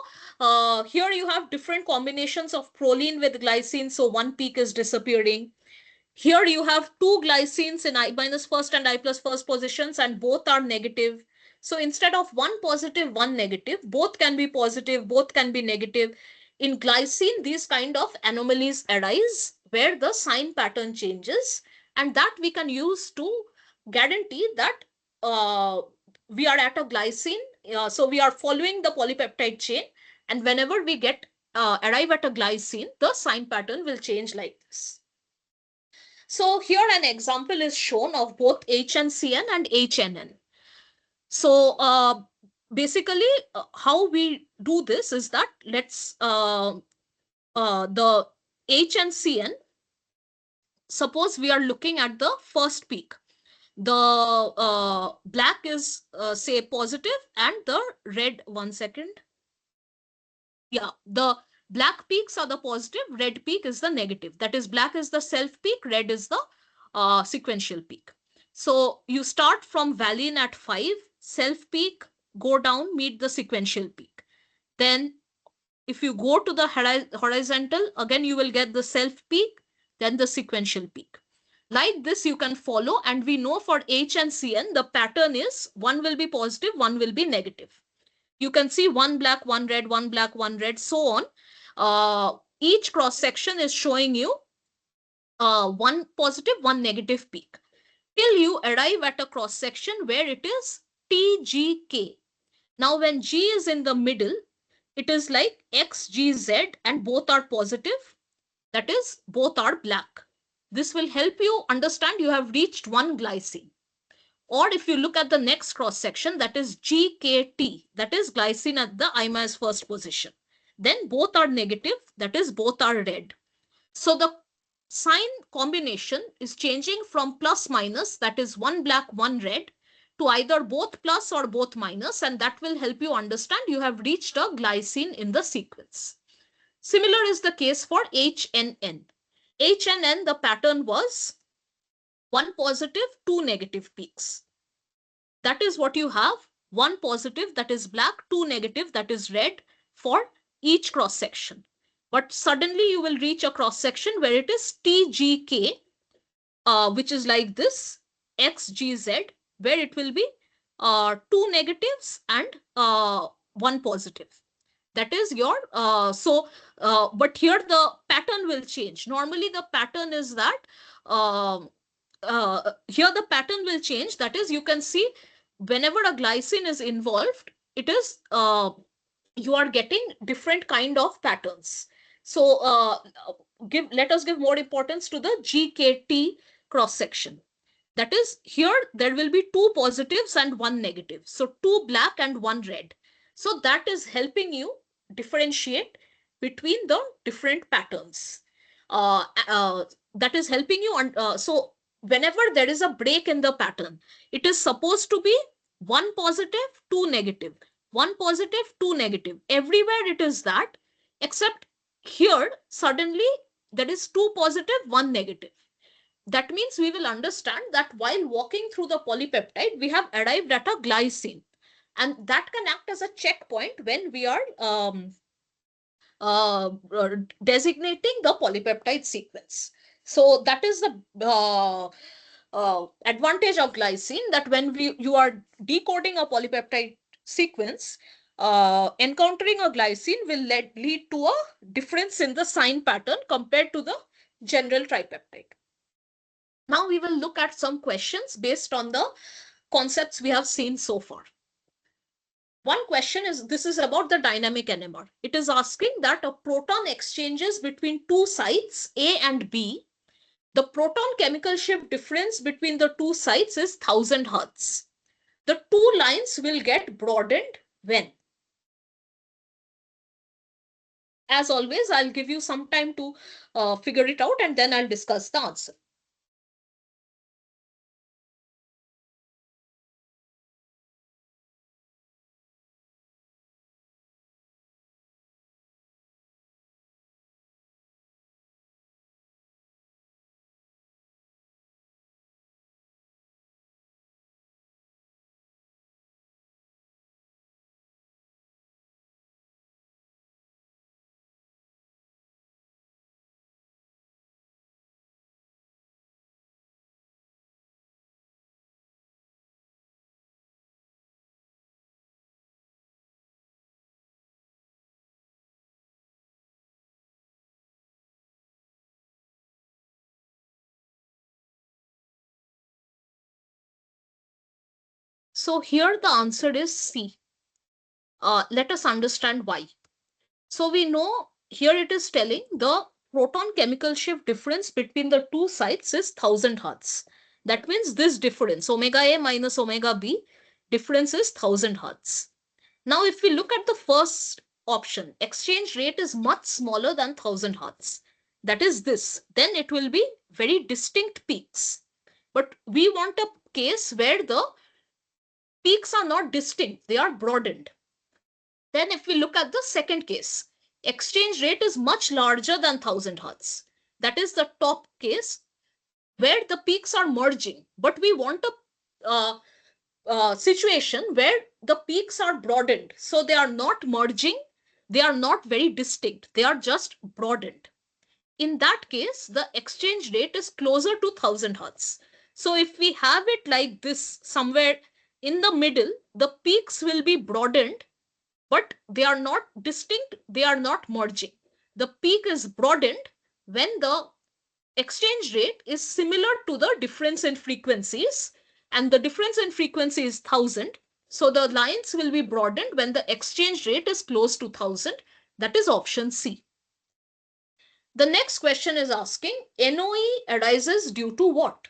here you have different combinations of proline with glycine. So one peak is disappearing. Here you have two glycines in I minus first and I plus first positions, and both are negative. So instead of one positive, one negative, both can be positive, both can be negative. In glycine, these kind of anomalies arise where the sign pattern changes, and that we can use to guarantee that we are at a glycine. So we are following the polypeptide chain. And whenever we arrive at a glycine, the sign pattern will change like this. So here an example is shown of both HNCN and HNN. So basically, how we do this is that the HNCN, suppose we are looking at the first peak. The black is say positive and the red, one second. Yeah, the black peaks are the positive, red peak is the negative. That is, black is the self peak, red is the sequential peak. So you start from valine at 5, self peak, go down, meet the sequential peak. Then if you go to the horizontal, again you will get the self peak, then the sequential peak. Like this you can follow, and we know for H and Cn the pattern is one will be positive, one will be negative. You can see one black, one red, one black, one red, so on. Each cross section is showing you one positive, one negative peak, till you arrive at a cross section where it is TGK. Now when G is in the middle, it is like XGZ and both are positive. That is, both are black. This will help you understand you have reached one glycine. Or if you look at the next cross section, that is GKT, that is glycine at the imase first position. Then both are negative, that is both are red. So the sign combination is changing from plus minus, that is one black, one red, to either both plus or both minus, and that will help you understand you have reached a glycine in the sequence. Similar is the case for HNN. HNN, the pattern was one positive, two negative peaks. That is what you have, one positive, that is black, two negative, that is red, for each cross section. But suddenly you will reach a cross section where it is TGK, which is like this, XGZ, where it will be two negatives and one positive. That is your, but here the pattern will change. Normally the pattern is that, here the pattern will change. That is, you can see whenever a glycine is involved, it is, you are getting different kind of patterns. So let us give more importance to the GKT cross section. That is, here there will be two positives and one negative. So two black and one red. So that is helping you differentiate between the different patterns. Uh, uh, that is helping you. So whenever there is a break in the pattern, it is supposed to be one positive, two negative, one positive, two negative. Everywhere it is that, except here suddenly there is two positive, one negative. That means we will understand that while walking through the polypeptide, we have arrived at a glycine. And that can act as a checkpoint when we are uh, designating the polypeptide sequence. So that is the advantage of glycine, that when you are decoding a polypeptide sequence, encountering a glycine will lead to a difference in the sign pattern compared to the general tripeptide. Now we will look at some questions based on the concepts we have seen so far. One question is, this is about the dynamic NMR. It is asking that a proton exchanges between two sites A and B. The proton chemical shift difference between the two sites is 1000 Hertz. The two lines will get broadened when? As always, I'll give you some time to figure it out, and then I'll discuss the answer. So here the answer is C. Let us understand why. So we know here it is telling the proton chemical shift difference between the two sites is 1000 hertz. That means this difference, omega A minus omega B, difference is 1000 hertz. Now, if we look at the first option, exchange rate is much smaller than 1000 hertz. That is this. Then it will be very distinct peaks. But we want a case where the peaks are not distinct, they are broadened. Then if we look at the second case, exchange rate is much larger than 1000 hertz. That is the top case where the peaks are merging. But we want a situation where the peaks are broadened. So they are not merging, they are not very distinct, they are just broadened. In that case, the exchange rate is closer to 1000 hertz. So if we have it like this, somewhere in the middle, the peaks will be broadened, but they are not distinct, they are not merging. The peak is broadened when the exchange rate is similar to the difference in frequencies, and the difference in frequency is 1000. So the lines will be broadened when the exchange rate is close to 1000. That is option C. The next question is asking NOE arises due to what?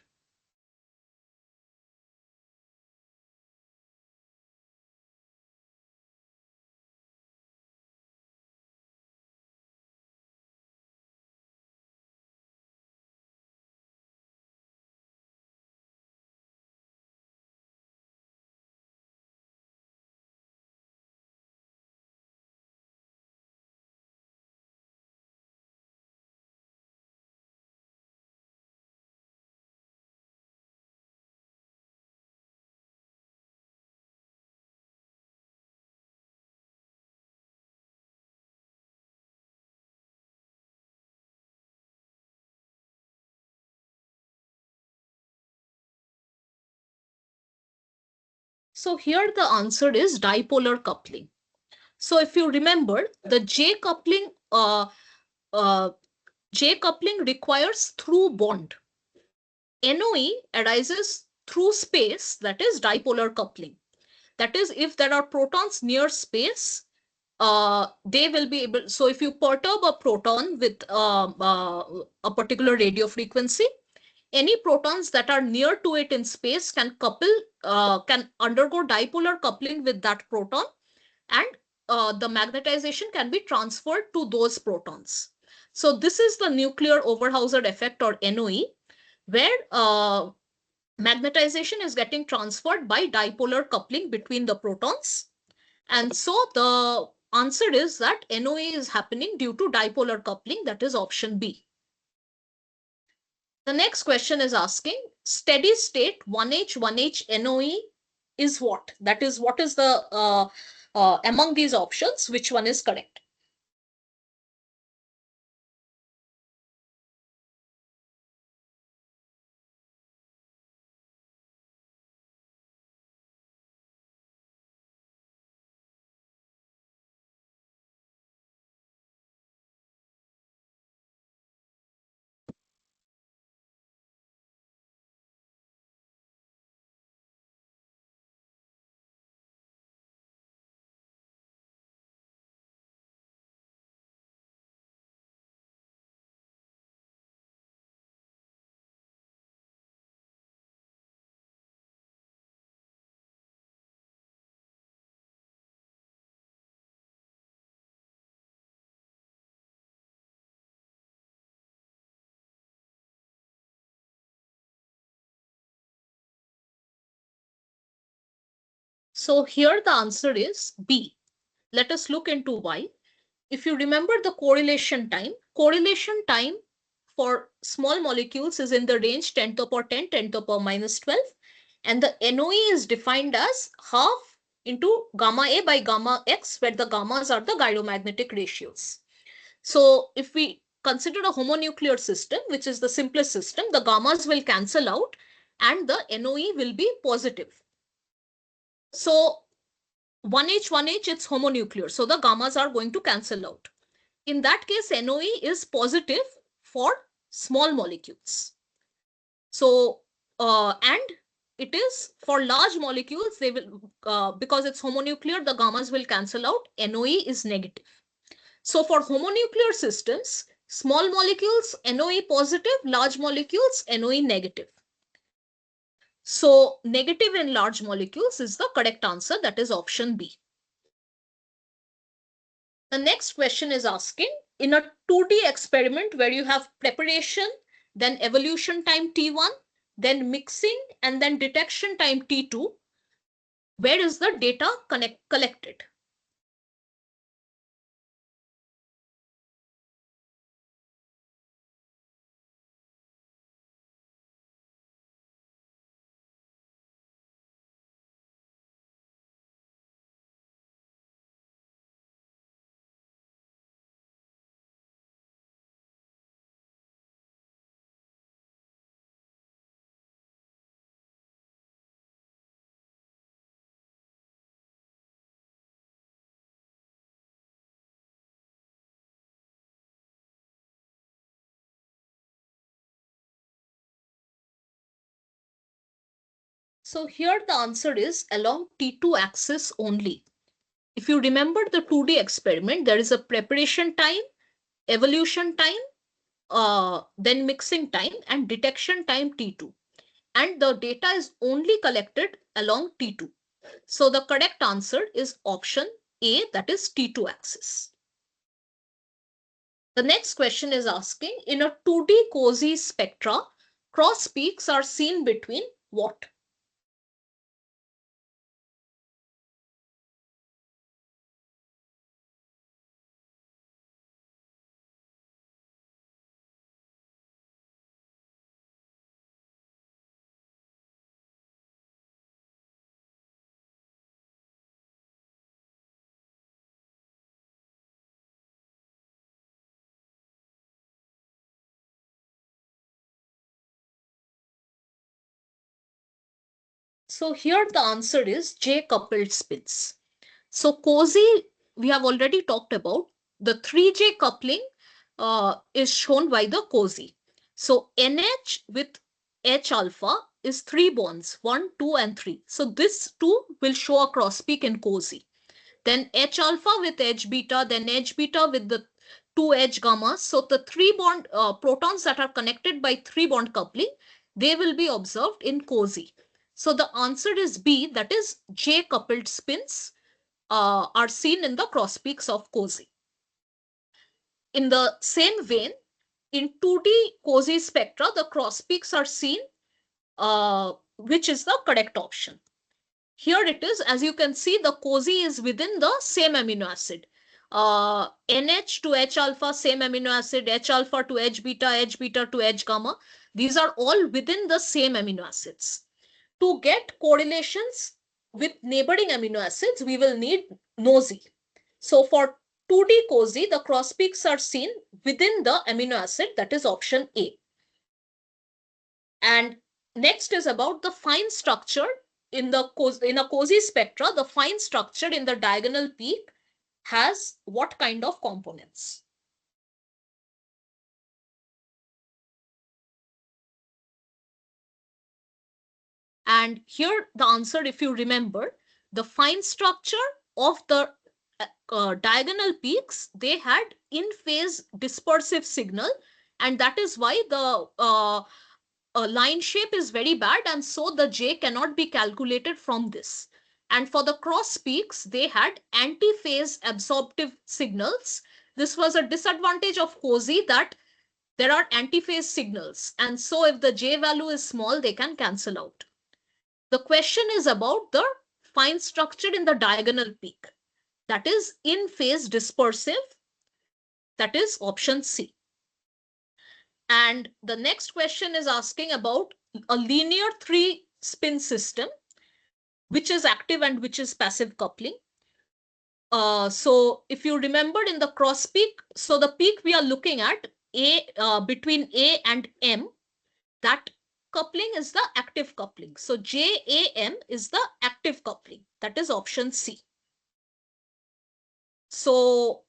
So here the answer is dipolar coupling. So if you remember, the uh, J coupling requires through bond. NOE arises through space, that is dipolar coupling. That is, if there are protons near space, they will be able. So if you perturb a proton with a particular radio frequency, any protons that are near to it in space can can undergo dipolar coupling with that proton, and the magnetization can be transferred to those protons. So this is the nuclear Overhauser effect, or NOE, where magnetization is getting transferred by dipolar coupling between the protons. And so the answer is that NOE is happening due to dipolar coupling, that is option B. The next question is asking steady state 1H 1H NOE is what? That is, what is the among these options, which one is correct? So here the answer is B. Let us look into why. If you remember the correlation time for small molecules is in the range 10 to the power 10, 10 to the power minus 12. And the NOE is defined as half into gamma A by gamma X, where the gammas are the gyromagnetic ratios. So if we consider a homonuclear system, which is the simplest system, the gammas will cancel out and the NOE will be positive. So 1H, 1H, it's homonuclear. So the gammas are going to cancel out. In that case, NOE is positive for small molecules. So, and it is for large molecules, they will, because it's homonuclear, the gammas will cancel out. NOE is negative. So for homonuclear systems, small molecules, NOE positive, large molecules, NOE negative. So negative in large molecules is the correct answer. That is option B. The next question is asking, in a 2D experiment where you have preparation, then evolution time T1, then mixing, and then detection time T2, where is the data collected? So here the answer is along T2 axis only. If you remember the 2D experiment, there is a preparation time, evolution time, then mixing time, and detection time T2. And the data is only collected along T2. So the correct answer is option A, that is T2 axis. The next question is asking, in a 2D cozy spectra, cross peaks are seen between what? So here the answer is J coupled spins. So cozy, we have already talked about. The 3J coupling is shown by the cozy. So NH with H alpha is 3 bonds, 1, 2, and 3. So this 2 will show a cross peak in cozy. Then H alpha with H beta, then H beta with the 2H gammas. So the 3 bond protons that are connected by 3 bond coupling, they will be observed in cozy. So the answer is B, that is J coupled spins are seen in the cross peaks of cozy. In the same vein, in 2D cozy spectra, the cross peaks are seen, which is the correct option. Here it is, as you can see, the cozy is within the same amino acid. NH to H alpha, same amino acid, H alpha to H beta to H gamma. These are all within the same amino acids. To get correlations with neighboring amino acids, we will need nosy. So for 2D cozy, the cross peaks are seen within the amino acid, that is option A. And next is about the fine structure in a cozy spectra. The fine structure in the diagonal peak has what kind of components? And here the answer, if you remember, the fine structure of the diagonal peaks, they had in phase dispersive signal, and that is why the line shape is very bad, and so the J cannot be calculated from this. And for the cross peaks, they had anti-phase absorptive signals. This was a disadvantage of cozy, that there are anti-phase signals, and so if the J value is small, they can cancel out. The question is about the fine structure in the diagonal peak, that is in phase dispersive, that is option C. And the next question is asking about a linear 3-spin system, which is active and which is passive coupling. So if you remember in the cross peak, so the peak we are looking at between A and M, that coupling is the active coupling. So JAM is the active coupling, that is option C. So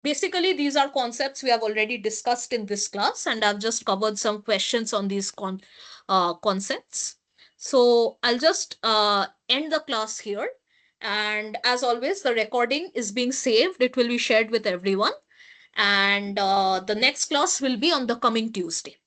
basically, these are concepts we have already discussed in this class, and I've just covered some questions on these concepts. So I'll just end the class here. And as always, the recording is being saved. It will be shared with everyone. And the next class will be on the coming Tuesday.